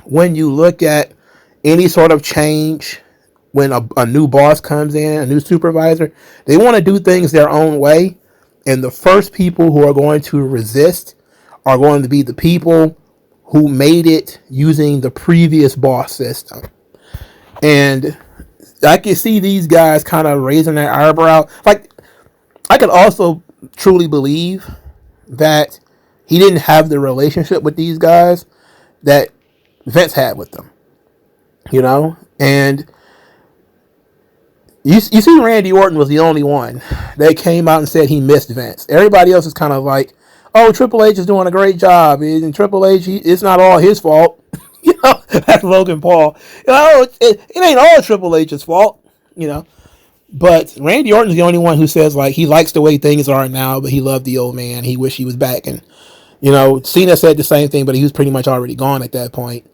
when you look at any sort of change, when a new boss comes in, a new supervisor, they want to do things their own way. And the first people who are going to resist are going to be the people who made it using the previous boss system. And I can see these guys kind of raising their eyebrow. Like, I could also truly believe that he didn't have the relationship with these guys that Vince had with them, and you see Randy Orton was the only one that came out and said he missed Vince. Everybody else is kind of like, oh, Triple H is doing a great job, and Triple H, it's not all his fault. That's Logan Paul. It ain't all Triple H's fault, But Randy Orton's the only one who says, like, he likes the way things are now, but he loved the old man. He wished he was back. And, Cena said the same thing, but he was pretty much already gone at that point.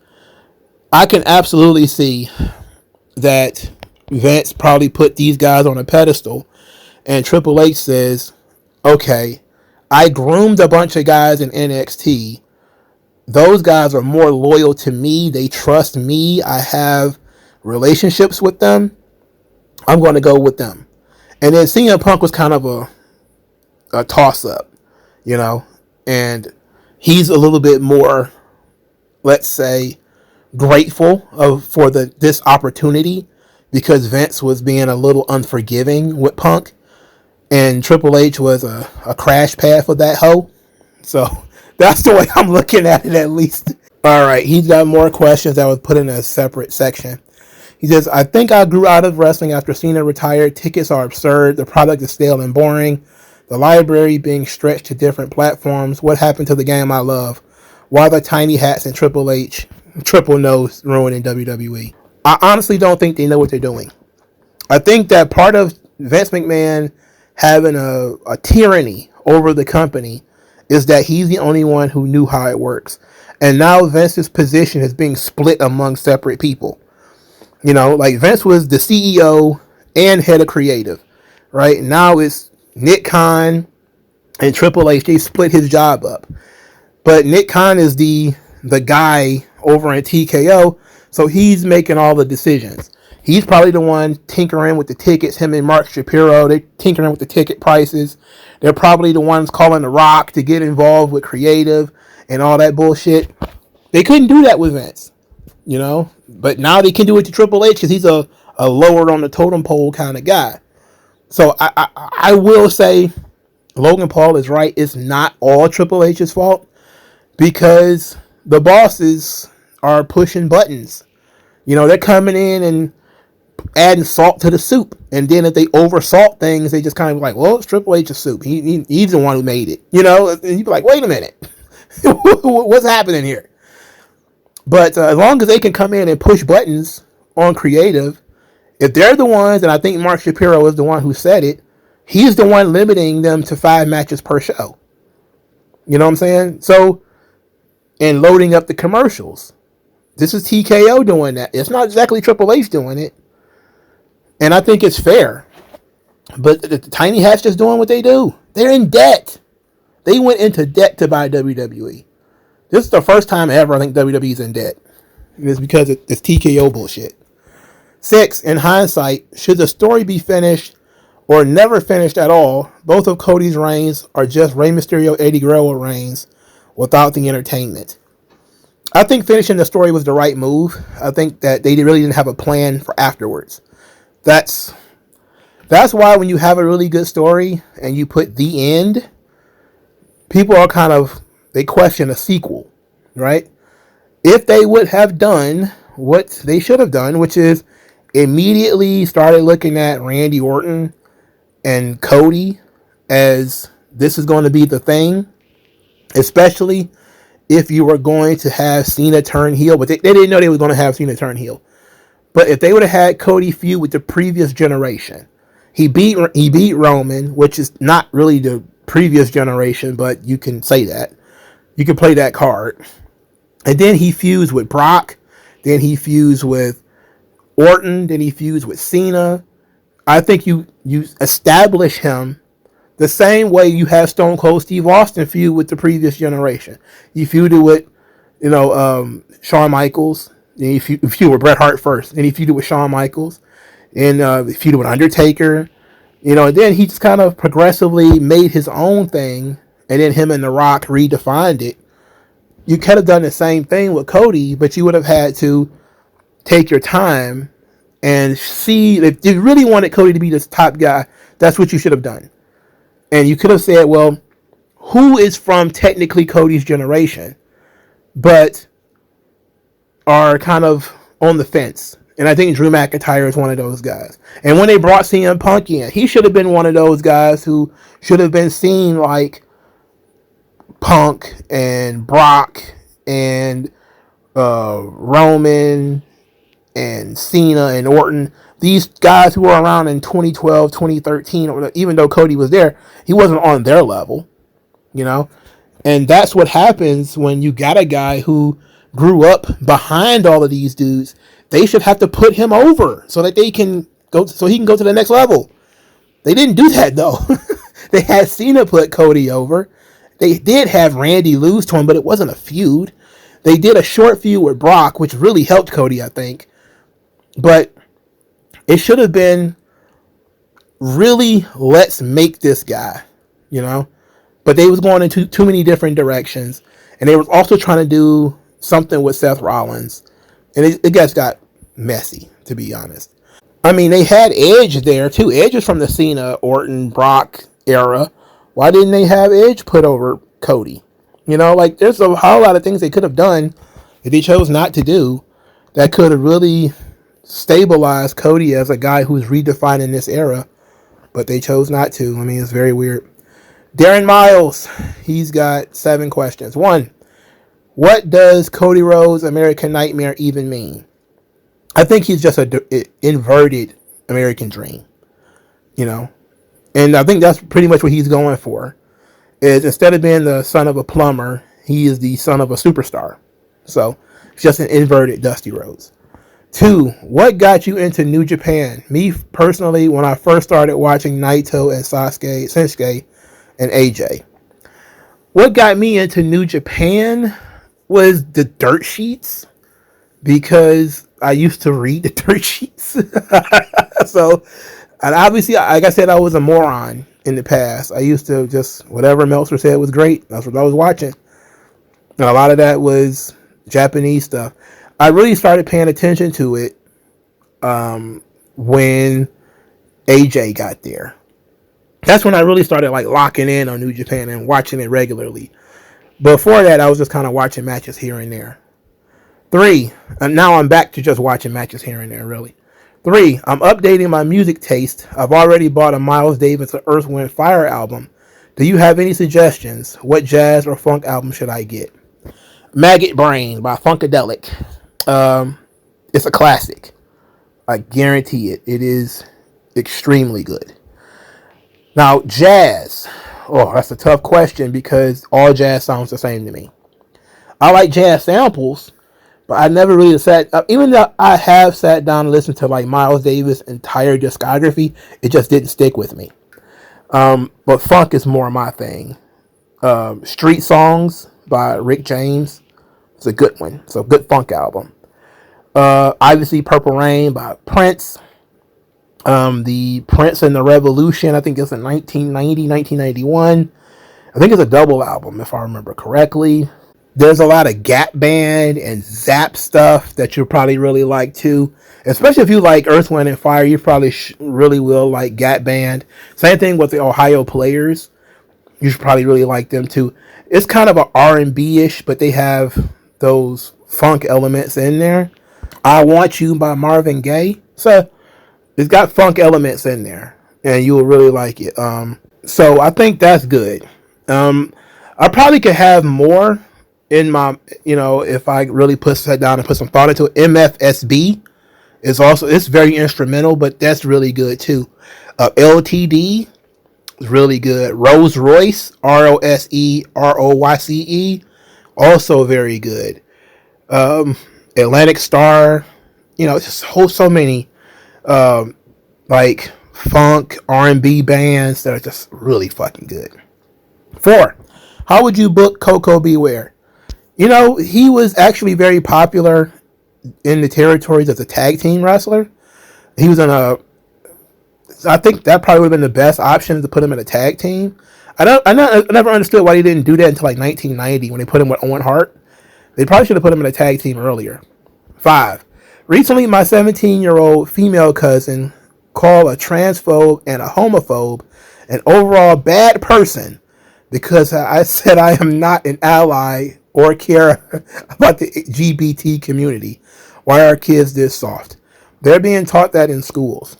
I can absolutely see that Vince probably put these guys on a pedestal, and Triple H says, okay, I groomed a bunch of guys in NXT. Those guys are more loyal to me. They trust me. I have relationships with them. I'm going to go with them. And then CM Punk was kind of a toss-up, and he's a little bit more, let's say, grateful for this opportunity because Vince was being a little unforgiving with Punk, and Triple H was a crash pad for that hoe. So that's the way I'm looking at it, at least. All right, he's got more questions that was put in a separate section. He says, I think I grew out of wrestling after Cena retired. Tickets are absurd. The product is stale and boring. The library being stretched to different platforms. What happened to the game I love? Why the tiny hats and Triple H, triple nose ruining WWE? I honestly don't think they know what they're doing. I think that part of Vince McMahon having a tyranny over the company is that he's the only one who knew how it works. And now Vince's position is being split among separate people. Like Vince was the CEO and head of creative, right? Now it's Nick Khan and Triple H. They split his job up. But Nick Khan is the guy over in TKO, so he's making all the decisions. He's probably the one tinkering with the tickets, him and Mark Shapiro. They're tinkering with the ticket prices. They're probably the ones calling The Rock to get involved with creative and all that bullshit. They couldn't do that with Vince, But now they can do it to Triple H because he's a lower on the totem pole kind of guy. So I will say Logan Paul is right. It's not all Triple H's fault because the bosses are pushing buttons. They're coming in and adding salt to the soup. And then if they over salt things, they just kind of like, well, it's Triple H's soup. He's the one who made it. And you'd be like, wait a minute. What's happening here? But as long as they can come in and push buttons on creative, if they're the ones, and I think Mark Shapiro is the one who said it, he's the one limiting them to 5 matches per show. You know what I'm saying? So, and loading up the commercials. This is TKO doing that. It's not exactly Triple H doing it. And I think it's fair. But the Tiny Hats just doing what they do. They're in debt. They went into debt to buy WWE. This is the first time ever I think WWE's in debt. And it's because it's TKO bullshit. 6, in hindsight, should the story be finished or never finished at all? Both of Cody's reigns are just Rey Mysterio, Eddie Guerrero reigns without the entertainment. I think finishing the story was the right move. I think that they really didn't have a plan for afterwards. That's why when you have a really good story and you put the end, people are they question a sequel, right? If they would have done what they should have done, which is immediately started looking at Randy Orton and Cody as this is going to be the thing, especially if you were going to have Cena turn heel, but they didn't know they were going to have Cena turn heel. But if they would have had Cody feud with the previous generation, he beat Roman, which is not really the previous generation, but you can say that. You can play that card. And then he fused with Brock. Then he fused with Orton. Then he fused with Cena. I think you establish him the same way you have Stone Cold Steve Austin feud with the previous generation. You feuded with, Shawn Michaels. Then you feuded with Bret Hart first. Then he feuded with Shawn Michaels. And he feuded with Undertaker. And then he just kind of progressively made his own thing. And then him and The Rock redefined it. you could have done the same thing with Cody, but you would have had to take your time and see if you really wanted Cody to be this top guy. That's what you should have done. And you could have said, well, who is from technically Cody's generation, but are kind of on the fence? And I think Drew McIntyre is one of those guys. And when they brought CM Punk in, he should have been one of those guys who should have been seen like Punk and Brock and Roman and Cena and Orton. These guys who were around in 2012, 2013, even though Cody was there, he wasn't on their level, you know? And that's what happens when you got a guy who grew up behind all of these dudes. They should have to put him over so that they can go, so he can go to the next level. They didn't do that though. They had Cena put Cody over. They did have Randy lose to him, but it wasn't a feud. They did a short feud with Brock, which really helped Cody, I think. But it should have been really, let's make this guy, you know. But they was going into too many different directions, and they was also trying to do something with Seth Rollins, and it just got messy, to be honest. I mean, they had Edge there too. Edge is from the Cena, Orton, Brock era. Why didn't they have Edge put over Cody? You know, like there's a whole lot of things they could have done that they chose not to do that could have really stabilized Cody as a guy who's redefining this era, but they chose not to. I mean, it's very weird. Darren Miles, he's got 7 questions. 1, what does Cody Rhodes' American Nightmare even mean? I think he's just an inverted American Dream, you know, and I think that's pretty much what he's going for. Is instead of being the son of a plumber, he is the son of a superstar. So it's just an inverted Dusty Rhodes. 2, what got you into New Japan? Me personally, when I first started watching Naito and Shinsuke and AJ. What got me into New Japan was the dirt sheets, because I used to read the dirt sheets. So, and obviously, like I said, I was a moron in the past. I used to just, whatever Meltzer said was great, that's what I was watching. And a lot of that was Japanese stuff. I really started paying attention to it when AJ got there. That's when I really started like locking in on New Japan and watching it regularly. Before that, I was just kind of watching matches here and there. 3, and now I'm back to just watching matches here and there, really. 3, I'm updating my music taste. I've already bought a Miles Davis Earth, Wind, Fire album. Do you have any suggestions? What jazz or funk album should I get? Maggot Brain by Funkadelic. It's a classic. I guarantee it. It is extremely good. Now, jazz. Oh, that's a tough question because all jazz sounds the same to me. I like jazz samples, but I never really even though I have sat down and listened to like Miles Davis' entire discography, it just didn't stick with me. But funk is more my thing. Street Songs by Rick James. It's a good one. It's a good funk album. Obviously Purple Rain by Prince. The Prince and the Revolution, I think it's in 1990, 1991. I think it's a double album, if I remember correctly. There's a lot of Gap Band and Zap stuff that you'll probably really like too. Especially if you like Earth, Wind, and Fire, you probably really will like Gap Band. Same thing with the Ohio Players. You should probably really like them too. It's kind of a R&B-ish, but they have those funk elements in there. I Want You by Marvin Gaye. So it's got funk elements in there, and you will really like it. So I think that's good. I probably could have more in my, if I really sat down and put some thought into it. MFSB is also, it's very instrumental, but that's really good too. LTD is really good. Rose Royce, ROSEROYCE, also very good. Atlantic Star, it's just so many like funk R&B bands that are just really fucking good. 4, how would you book Coco Beware? He was actually very popular in the territories as a tag team wrestler. He was I think that probably would have been the best option to put him in a tag team. I never understood why he didn't do that until like 1990 when they put him with Owen Hart. They probably should have put him in a tag team earlier. 5. Recently, my 17-year-old female cousin called a transphobe and a homophobe an overall bad person because I said I am not an ally or care about the LGBT community. Why are kids this soft? They're being taught that in schools.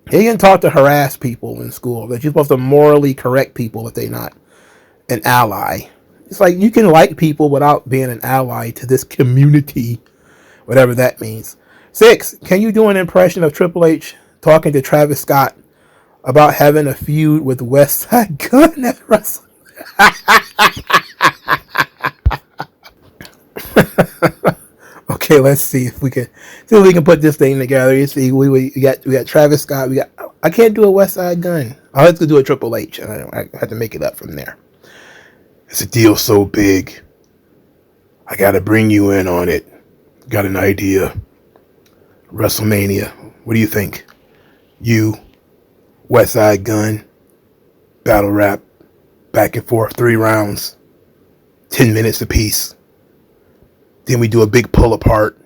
They're getting taught to harass people in school. That you're supposed to morally correct people if they're not an ally. It's like you can like people without being an ally to this community, whatever that means. 6. Can you do an impression of Triple H talking to Travis Scott about having a feud with West Side Gun at Wrestling? Okay, let's see if we can put this thing together. You see, we got Travis Scott. I can't do a West Side Gun. I'll have to do a Triple H, and I have to make it up from there. It's a deal so big, I got to bring you in on it. Got an idea? WrestleMania. What do you think? You, West Side Gun, battle rap, back and forth, 3 rounds, 10 minutes apiece. Then we do a big pull apart.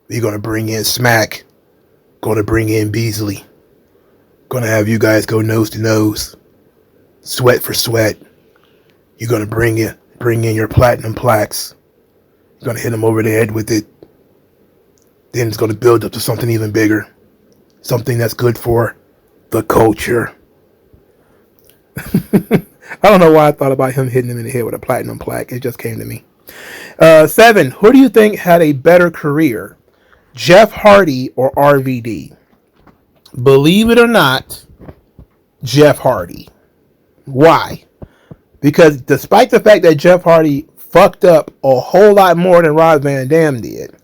We're going to bring in Smack. Going to bring in Beasley. Going to have you guys go nose to nose. Sweat for sweat. You're going to bring in your platinum plaques. You're going to hit them over the head with it. Then it's going to build up to something even bigger. Something that's good for the culture. I don't know why I thought about him hitting him in the head with a platinum plaque. It just came to me. 7. Who do you think had a better career? Jeff Hardy or RVD? Believe it or not, Jeff Hardy. Why? Because despite the fact that Jeff Hardy fucked up a whole lot more than Rob Van Dam did,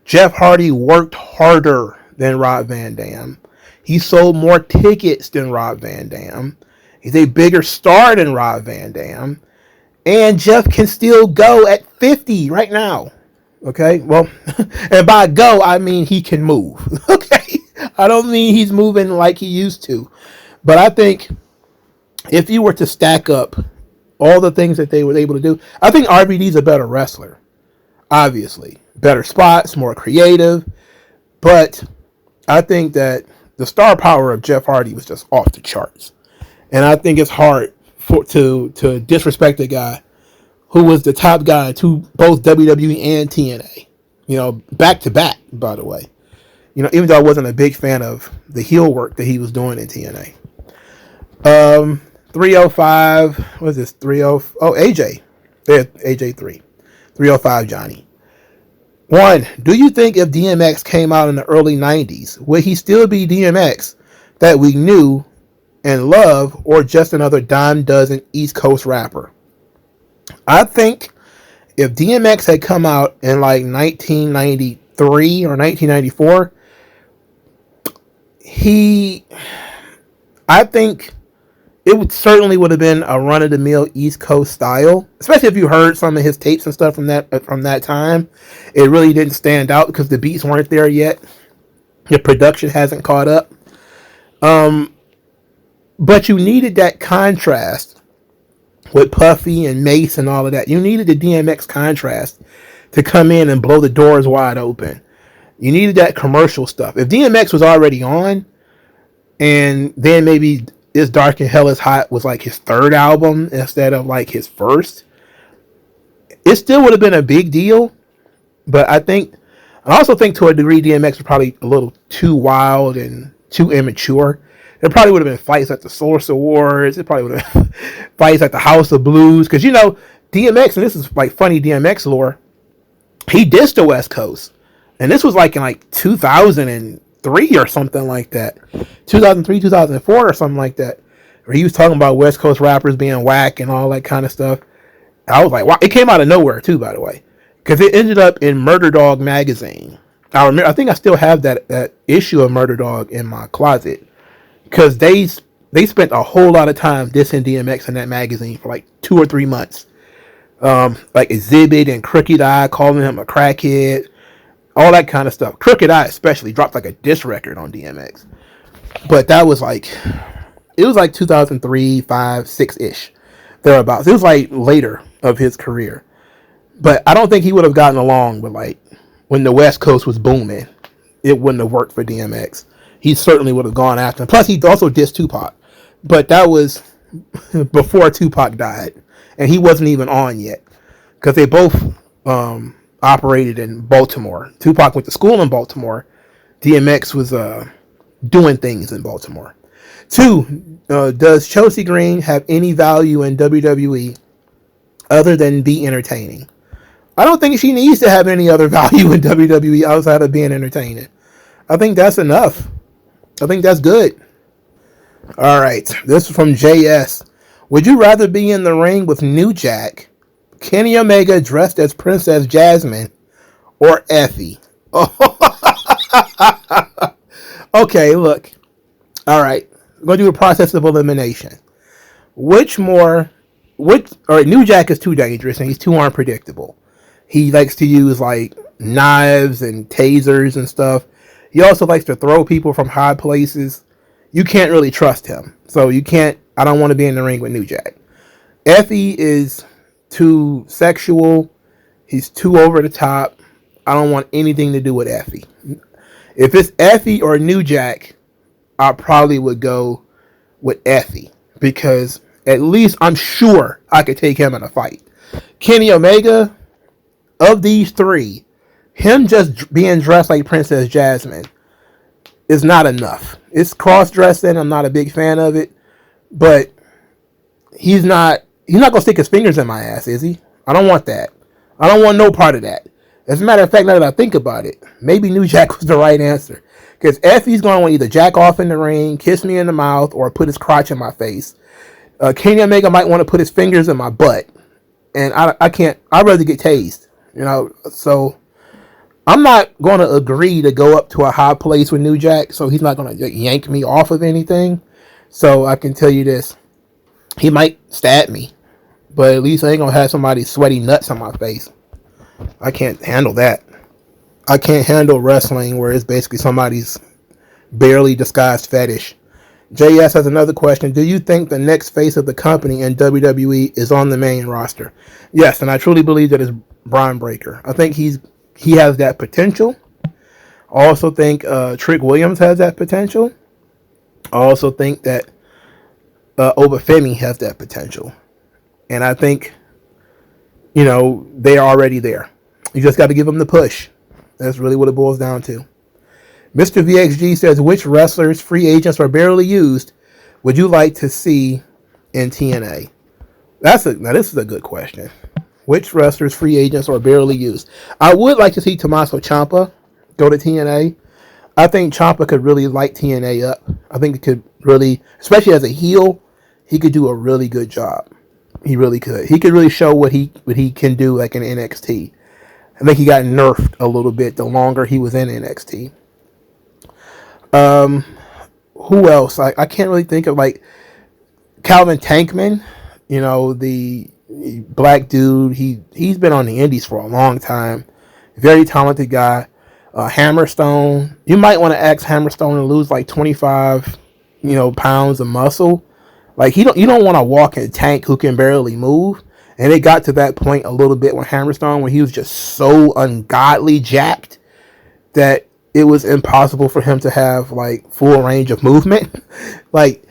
Jeff Hardy worked harder than Rob Van Dam. He sold more tickets than Rob Van Dam. He's a bigger star than Rob Van Dam. And Jeff can still go at 50 right now. Okay? Well, and by go, I mean he can move. Okay? I don't mean he's moving like he used to. But I think if you were to stack up all the things that they were able to do, I think RVD's a better wrestler. Obviously. Better spots, more creative. But I think that the star power of Jeff Hardy was just off the charts. And I think it's hard to disrespect a guy who was the top guy to both WWE and TNA. You know, back to back, by the way. You know, even though I wasn't a big fan of the heel work that he was doing in TNA. 305, what is this? 30, oh, AJ. There's AJ 3. 305 Johnny. 1. Do you think if DMX came out in the early 90s, would he still be DMX that we knew and love, or just another dime dozen East Coast rapper? I think if DMX had come out in like 1993 or 1994, I think it would have been a run-of-the-mill East Coast style, especially if you heard some of his tapes and stuff from that time. It really didn't stand out because the beats weren't there yet. The production hasn't caught up. But you needed that contrast with Puffy and Mace and all of that. You needed the DMX contrast to come in and blow the doors wide open. You needed that commercial stuff. If DMX was already on, and then maybe This Dark and Hell is Hot was like his third album instead of like his first, it still would have been a big deal. But I also think to a degree DMX was probably a little too wild and too immature. There probably would have been fights at the Source Awards. It probably would have been fights at the House of Blues. Because, you know, DMX, and this is like funny DMX lore, he dissed the West Coast. And this was like in like 2003 or something like that. 2003, 2004 or something like that. Where he was talking about West Coast rappers being whack and all that kind of stuff. I was like, wow. It came out of nowhere too, by the way. Because it ended up in Murder Dog magazine. I think I still have that issue of Murder Dog in my closet. Because they spent a whole lot of time dissing DMX in that magazine for like 2 or 3 months. Like Exhibit and Crooked Eye calling him a crackhead. All that kind of stuff. Crooked Eye especially dropped like a diss record on DMX. But that was like, it was like 2003, 5, 6-ish. Thereabouts. It was like later of his career. But I don't think he would have gotten along with, like, when the West Coast was booming. It wouldn't have worked for DMX. He certainly would have gone after him. Plus, he also dissed Tupac. But that was before Tupac died. And he wasn't even on yet. Because they both operated in Baltimore. Tupac went to school in Baltimore. DMX was doing things in Baltimore. 2, does Chelsea Green have any value in WWE other than be entertaining? I don't think she needs to have any other value in WWE outside of being entertaining. I think that's enough. I think that's good. All right. This is from JS. Would you rather be in the ring with New Jack, Kenny Omega dressed as Princess Jasmine, or Effie? Okay, look. All right. I'm going to do a process of elimination. New Jack is too dangerous and he's too unpredictable. He likes to use, like, knives and tasers and stuff. He also likes to throw people from high places. You can't really trust him. So I don't want to be in the ring with New Jack. Effie is too sexual. He's too over the top. I don't want anything to do with Effie. If it's Effie or New Jack, I probably would go with Effie. Because at least I'm sure I could take him in a fight. Kenny Omega, of these 3, him just being dressed like Princess Jasmine is not enough. It's cross-dressing. I'm not a big fan of it. But he's not going to stick his fingers in my ass, is he? I don't want that. I don't want no part of that. As a matter of fact, now that I think about it, maybe New Jack was the right answer. Because Effie's going to want either jack off in the ring, kiss me in the mouth, or put his crotch in my face. Kenny Omega might want to put his fingers in my butt. And I can't. I'd rather get tased. So I'm not going to agree to go up to a high place with New Jack. So he's not going to yank me off of anything. So I can tell you this. He might stab me. But at least I ain't going to have somebody's sweaty nuts on my face. I can't handle that. I can't handle wrestling where it's basically somebody's barely disguised fetish. JS has another question. Do you think the next face of the company in WWE is on the main roster? Yes, and I truly believe that it's Braun Breaker. I think he has that potential. I also think Trick Williams has that potential. I also think that Obafemi has that potential. And I think, they're already there. You just got to give them the push. That's really what it boils down to. Mr. VXG says, which wrestlers, free agents, or barely used would you like to see in TNA? Now, this is a good question. Which wrestlers, free agents, or barely used? I would like to see Tommaso Ciampa go to TNA. I think Ciampa could really light TNA up. I think it could really, especially as a heel, he could do a really good job. He really could. He could really show what he can do, like in NXT. I think he got nerfed a little bit the longer he was in NXT. Who else? I can't really think of, like, Calvin Tankman, the black dude. He's been on the indies for a long time. Very talented guy. Hammerstone. You might want to ask Hammerstone to lose like 25, pounds of muscle. Like, you don't want to walk in a tank who can barely move. And it got to that point a little bit with Hammerstone where he was just so ungodly jacked that it was impossible for him to have, like, full range of movement. Like,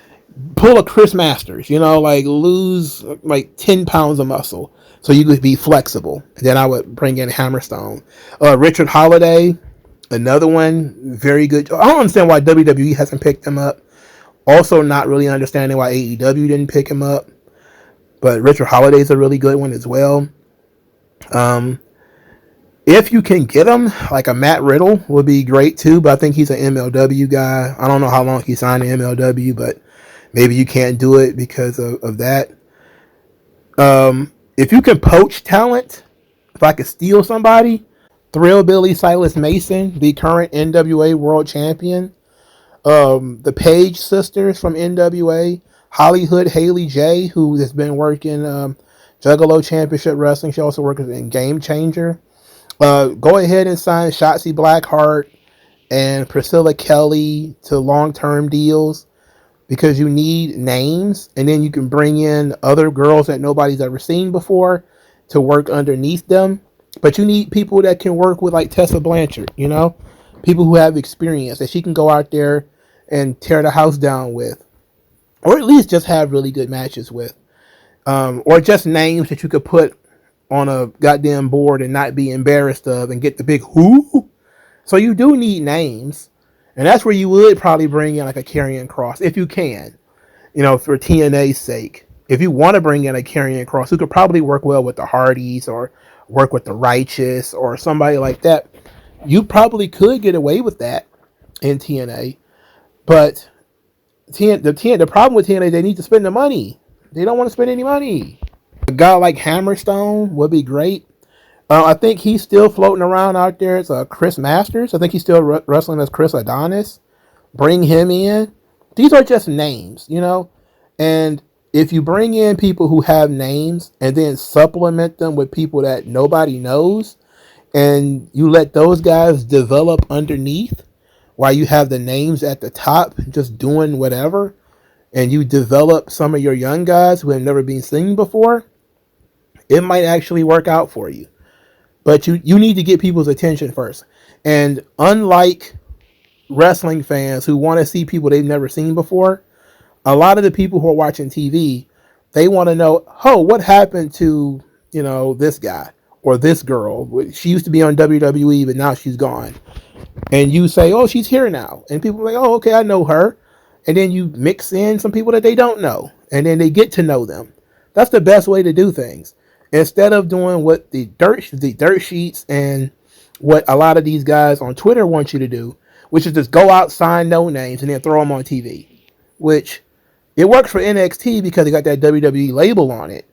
pull a Chris Masters, like, lose, like, 10 pounds of muscle so you could be flexible. And then I would bring in Hammerstone. Richard Holiday, another one, very good. I don't understand why WWE hasn't picked him up. Also not really understanding why AEW didn't pick him up. But Richard Holiday's a really good one as well. If you can get him, like a Matt Riddle would be great too, but I think he's an MLW guy. I don't know how long he signed to MLW, but maybe you can't do it because of that. If you can poach talent, if I could steal somebody, Thrillbilly Silas Mason, the current NWA World Champion. The Page sisters from NWA. Hollywood Haley J, who has been working Juggalo Championship Wrestling. She also works in Game Changer. Go ahead and sign Shotzi Blackheart and Priscilla Kelly to long-term deals because you need names, and then you can bring in other girls that nobody's ever seen before to work underneath them. But you need people that can work with like Tessa Blanchard, people who have experience that she can go out there and tear the house down with, or at least just have really good matches with, or just names that you could put on a goddamn board and not be embarrassed of and get the big who. So you do need names, and that's where you would probably bring in like a Karrion Kross if you can, for TNA's sake. If you want to bring in a Karrion Kross who could probably work well with the Hardys or work with the Righteous or somebody like that, you probably could get away with that in TNA. But the problem with TNA, they need to spend the money. They don't want to spend any money. A guy like Hammerstone would be great. I think he's still floating around out there as Chris Masters. I think he's still wrestling as Chris Adonis. Bring him in. These are just names, And if you bring in people who have names and then supplement them with people that nobody knows, and you let those guys develop underneath while you have the names at the top just doing whatever, and you develop some of your young guys who have never been seen before, it might actually work out for you. But you need to get people's attention first. And unlike wrestling fans who want to see people they've never seen before, a lot of the people who are watching TV, they want to know, what happened to, this guy or this girl? She used to be on WWE, but now she's gone. And you say, oh, she's here now. And people are like, oh, okay, I know her. And then you mix in some people that they don't know. And then they get to know them. That's the best way to do things. Instead of doing what the dirt sheets and what a lot of these guys on Twitter want you to do, which is just go out, sign no names, and then throw them on TV. Which, it works for NXT because they got that WWE label on it.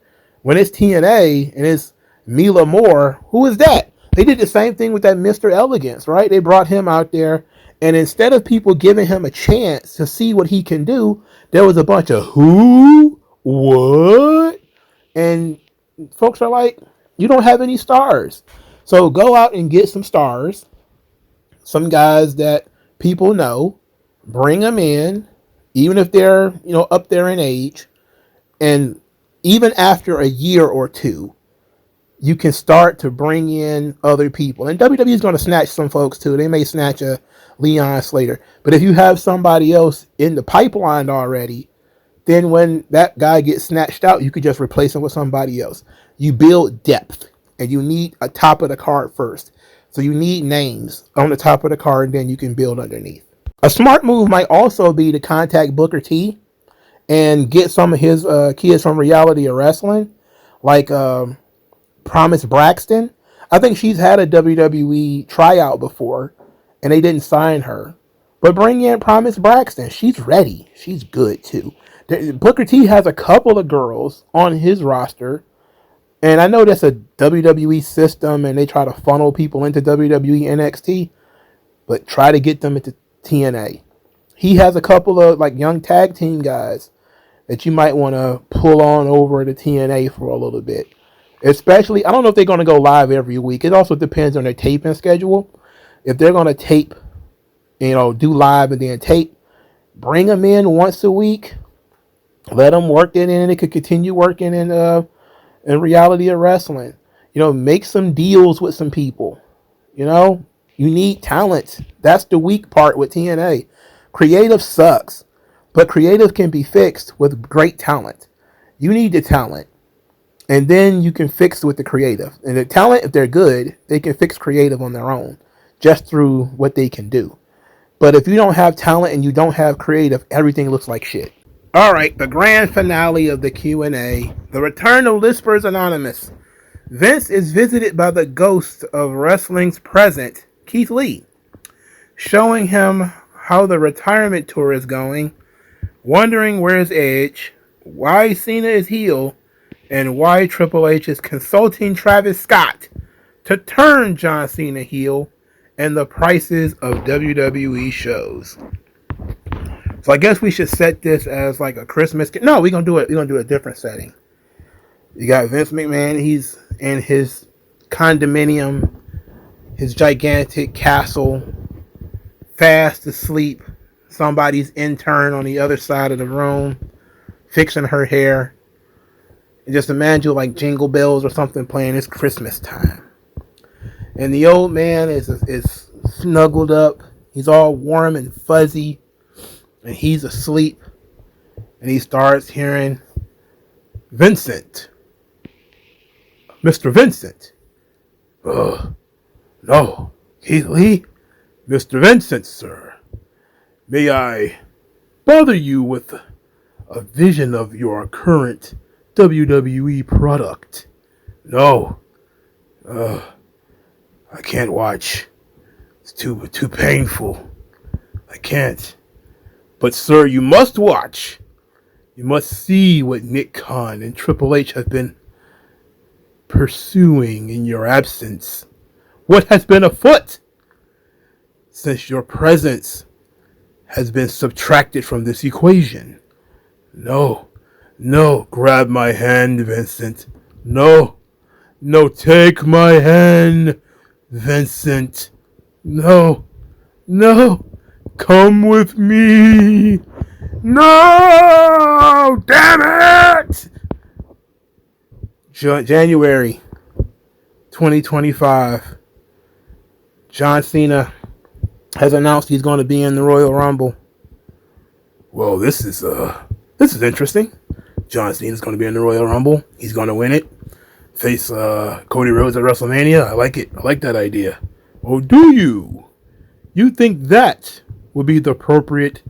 When it's TNA and it's Mila Moore, who is that? They did the same thing with that Mr. Elegance, right? They brought him out there, and instead of people giving him a chance to see what he can do, there was a bunch of who, what, and folks are like, you don't have any stars. So go out and get some stars, some guys that people know, bring them in, even if they're, up there in age, and even after a year or two, you can start to bring in other people. And WWE is going to snatch some folks too. They may snatch a Leon Slater. But if you have somebody else in the pipeline already, then when that guy gets snatched out, you could just replace him with somebody else. You build depth, and you need a top of the card first. So you need names on the top of the card, and then you can build underneath. A smart move might also be to contact Booker T and get some of his kids from Reality of Wrestling, like Promise Braxton. I think she's had a WWE tryout before, and they didn't sign her. But bring in Promise Braxton. She's ready. She's good, too. Booker T has a couple of girls on his roster, and I know that's a WWE system, and they try to funnel people into WWE NXT, but try to get them into TNA. He has a couple of like young tag team guys that you might want to pull on over to TNA for a little bit. Especially, I don't know if they're going to go live every week. It also depends on their taping schedule. If they're going to tape, do live and then tape, bring them in once a week. Let them work it in, and they could continue working in Reality of Wrestling. Make some deals with some people. You need talent. That's the weak part with TNA. Creative sucks, but creative can be fixed with great talent. You need the talent, and then you can fix with the creative. And the talent, if they're good, they can fix creative on their own, just through what they can do. But if you don't have talent and you don't have creative, everything looks like shit. All right, the grand finale of the Q&A, the return of Lispers Anonymous. Vince is visited by the ghost of wrestling's present, Keith Lee, showing him how the retirement tour is going, wondering where's Edge, why Cena is heel, and why Triple H is consulting Travis Scott to turn John Cena heel, and the prices of WWE shows. So I guess we should set this as like a Christmas. No, we're gonna do it. We're gonna do a different setting. You got Vince McMahon. He's in his condominium, his gigantic castle, fast asleep. Somebody's intern on the other side of the room, fixing her hair. And just imagine like jingle bells or something playing. It's Christmas time. And the old man is snuggled up. He's all warm and fuzzy. And he's asleep. And he starts hearing, Vincent. Mr. Vincent. No. Keith Lee? Mr. Vincent, sir. May I bother you with a vision of your current WWE product? No. I can't watch. It's too painful. I can't. But sir, you must watch. You must see what Nick Khan and Triple H have been pursuing in your absence. What has been afoot since your presence has been subtracted from this equation? No, grab my hand, Vincent. No, take my hand, Vincent. No, come with me. No, damn it! January 2025. John Cena has announced he's going to be in the Royal Rumble. Well, this is interesting. John Cena's going to be in the Royal Rumble. He's going to win it. Face Cody Rhodes at WrestleMania. I like it. I like that idea. Oh, do you? You think that would be the appropriate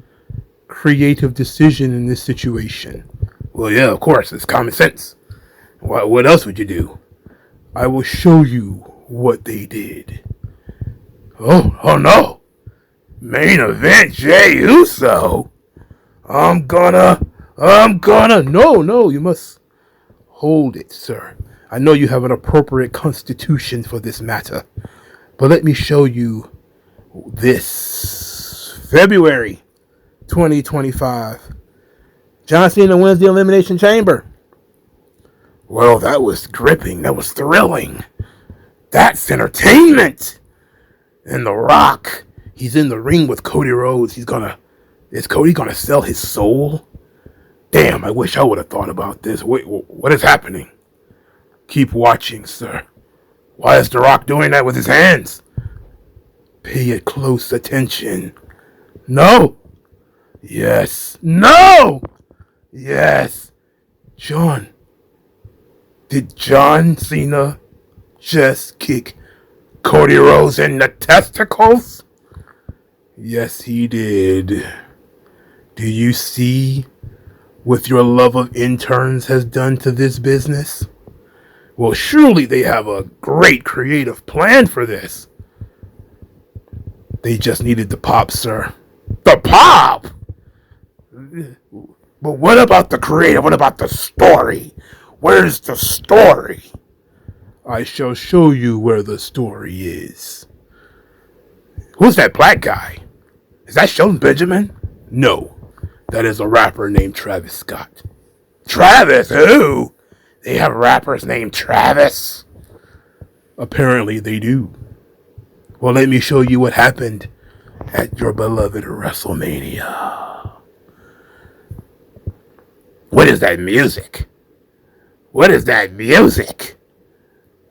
creative decision in this situation? Well, yeah, of course. It's common sense. What else would you do? I will show you what they did. Oh no. Main event, Jey Uso. I'm gonna. No, you must hold it, sir. I know you have an appropriate constitution for this matter, but let me show you this. February 2025. John Cena wins the Elimination Chamber. Well, that was gripping. That was thrilling. That's entertainment. And The Rock, he's in the ring with Cody Rhodes. Is Cody gonna sell his soul? Damn, I wish I would have thought about this. Wait, what is happening? Keep watching, sir. Why is The Rock doing that with his hands? Pay it close attention. No. Yes. No. Yes. John. Did John Cena just kick Cody Rhodes in the testicles? Yes, he did. Do you see what your love of interns has done to this business? Well, surely they have a great creative plan for this. They just needed the pop, sir. The pop? But what about the creative? What about the story? Where's the story? I shall show you where the story is. Who's that black guy? Is that Shelton Benjamin? No, that is a rapper named Travis Scott. Travis? Who? They have rappers named Travis? Apparently they do. Well, let me show you what happened at your beloved WrestleMania. What is that music? What is that music?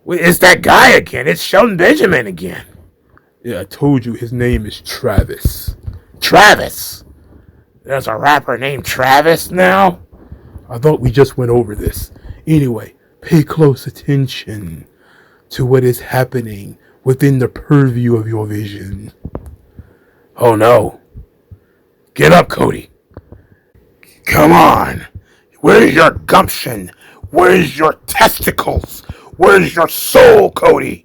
It's that guy again. It's Shelton Benjamin again. Yeah, I told you his name is Travis. Travis? There's a rapper named Travis now? I thought we just went over this. Anyway, pay close attention to what is happening within the purview of your vision. Oh no. Get up, Cody. Come on. Where's your gumption? Where's your testicles? Where's your soul, Cody?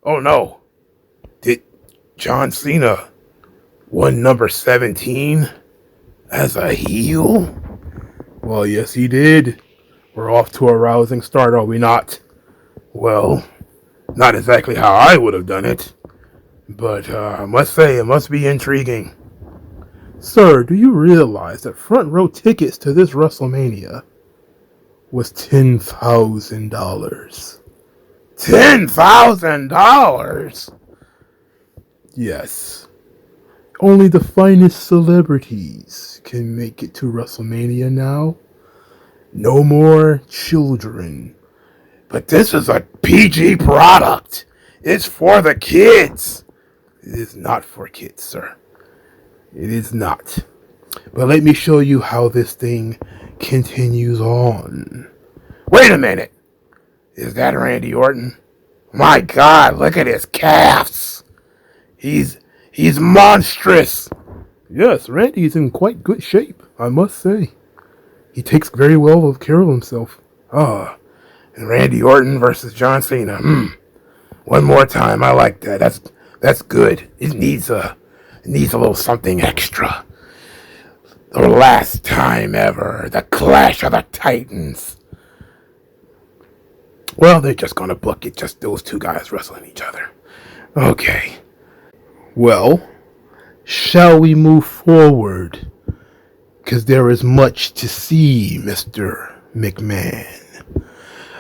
Oh no. Did John Cena win number 17 as a heel? Well, yes, he did. We're off to a rousing start, are we not? Well, not exactly how I would have done it, but I must say it must be intriguing. Sir, do you realize that front row tickets to this WrestleMania was $10,000? $10,000? Yes. Only the finest celebrities can make it to WrestleMania now. No more children. But this is a PG product. It's for the kids. It is not for kids, sir. It is not. But let me show you how this thing continues on. Wait a minute. Is that Randy Orton? My God, look at his calves. He's monstrous. Yes, Randy's in quite good shape, I must say. He takes very well care of himself. And Randy Orton versus John Cena. One more time, I like that. That's good. It needs a little something extra. The last time ever, the Clash of the Titans. Well, they're just gonna book it, just those two guys wrestling each other. Okay. Well, shall we move forward? Because there is much to see, Mr. McMahon.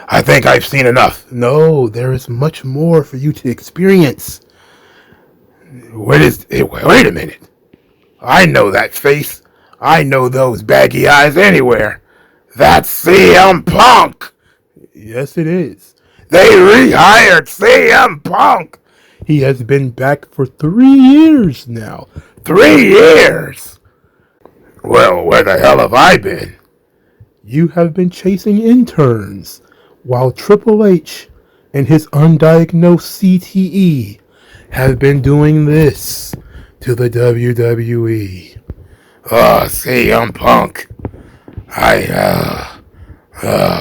I think I've seen enough. No, there is much more for you to experience. Wait a minute. I know that face. I know those baggy eyes anywhere. That's CM Punk. Yes, it is. They rehired CM Punk. He has been back for 3 years now. 3 years? Well, where the hell have I been? You have been chasing interns, while Triple H and his undiagnosed CTE have been doing this to the WWE. Oh, CM Punk.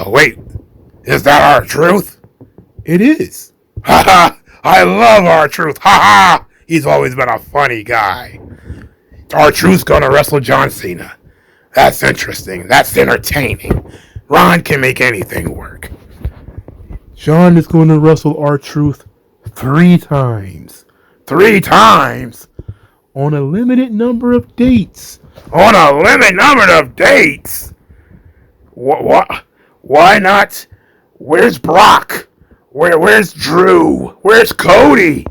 Wait, is that R-Truth? It is. Ha ha! I love R-Truth. Ha ha! He's always been a funny guy. R-Truth's gonna wrestle John Cena. That's interesting. That's entertaining. Ron can make anything work. John is going to wrestle R-Truth 3 times. 3 times? On a limited number of dates. On a limited number of dates? What? Why not? Where's Brock? Where's Drew? Where's Cody?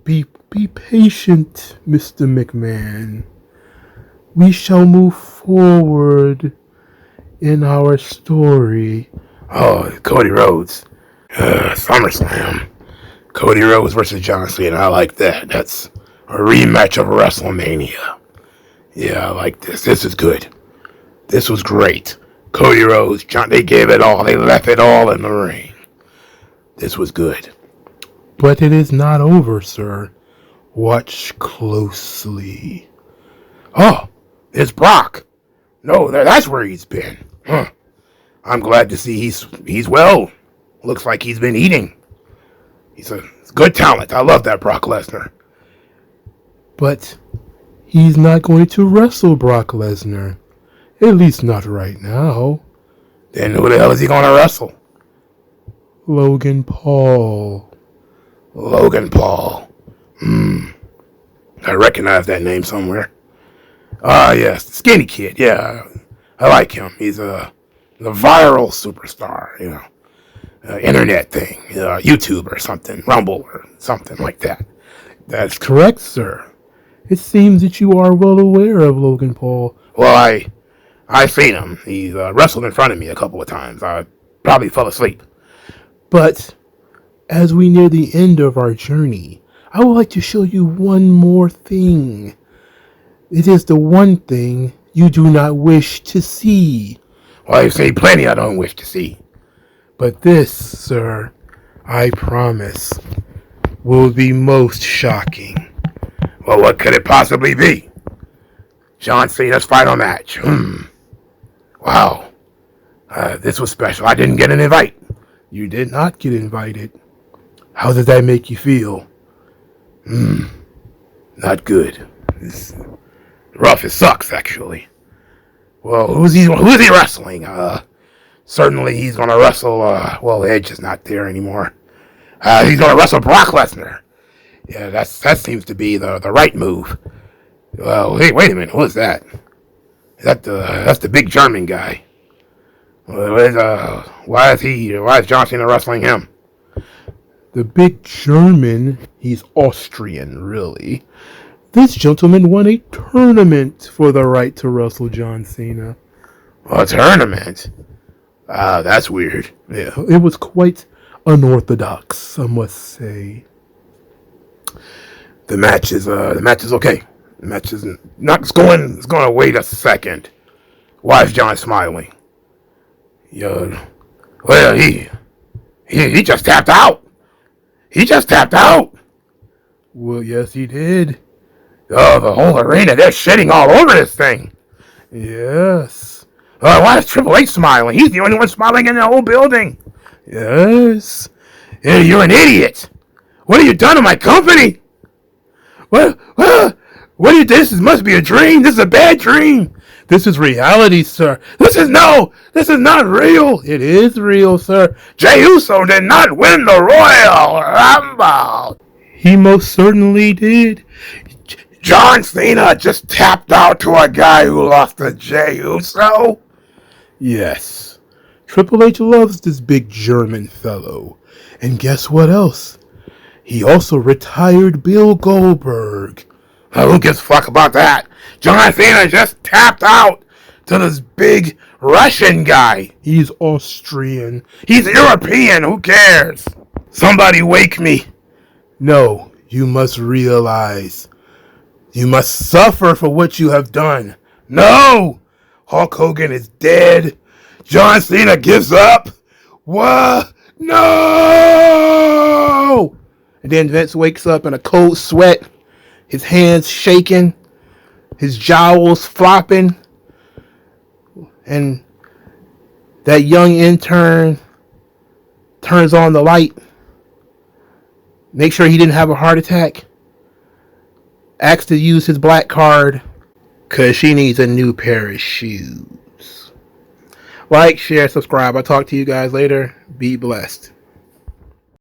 Be patient, Mr. McMahon. We shall move forward in our story. Oh, Cody Rhodes. SummerSlam. Cody Rhodes versus John Cena. I like that. That's a rematch of WrestleMania. Yeah, I like this. This is good. This was great. Cody Rhodes, John, they gave it all. They left it all in the ring. This was good. But it is not over, sir. Watch closely. Oh, it's Brock. No, that's where he's been. Huh. I'm glad to see he's well. Looks like he's been eating. He's a good talent. I love that Brock Lesnar. But he's not going to wrestle Brock Lesnar. At least not right now. Then who the hell is he going to wrestle? Logan Paul. Logan Paul. I recognize that name somewhere. Yes, the skinny kid. Yeah, I like him. He's the viral superstar, internet thing, YouTube or something, Rumble or something like that. That's correct, sir. It seems that you are well aware of Logan Paul. Well, I've seen him. He's wrestled in front of me a couple of times. I probably fell asleep. But as we near the end of our journey, I would like to show you one more thing. It is the one thing you do not wish to see. Well, you see plenty I don't wish to see. But this, sir, I promise, will be most shocking. Well, what could it possibly be? John Cena's final match. Wow. This was special. I didn't get an invite. You did not get invited. How did that make you feel? Not good. It's rough. It sucks, actually. Well, who's he wrestling? Certainly he's going to wrestle, Edge is not there anymore. He's going to wrestle Brock Lesnar. Yeah, that seems to be the right move. Well, hey, wait a minute. Who is that? That's the big German guy. Why is John Cena wrestling him? The big German, he's Austrian, really. This gentleman won a tournament for the right to wrestle John Cena. A tournament? Ah, that's weird. Yeah, it was quite unorthodox, I must say. The match is okay. The match is not. It's going to wait a second. Why is John smiling? Well, he just tapped out. He just tapped out. Well, yes, he did. Oh, the whole arena, they're shitting all over this thing. Yes. Why is Triple H smiling? He's the only one smiling in the whole building. Yes. Hey, you're an idiot. What have you done to my company? What do you do? This must be a dream. This is a bad dream. This is reality, sir. This is not real. It is real, sir. Jey Uso did not win the Royal Rumble. He most certainly did. John Cena just tapped out to a guy who lost to Jey Uso? Yes. Triple H loves this big German fellow. And guess what else? He also retired Bill Goldberg. Who gives a fuck about that? John Cena just tapped out to this big Russian guy. He's Austrian. He's European. Who cares? Somebody wake me. No, you must realize. You must suffer for what you have done. No! Hulk Hogan is dead. John Cena gives up. What? No! And then Vince wakes up in a cold sweat, his hands shaking, his jowls flopping, and that young intern turns on the light, make sure he didn't have a heart attack, asks to use his black card because she needs a new pair of shoes. Like, share, subscribe. I'll talk to you guys later. Be blessed.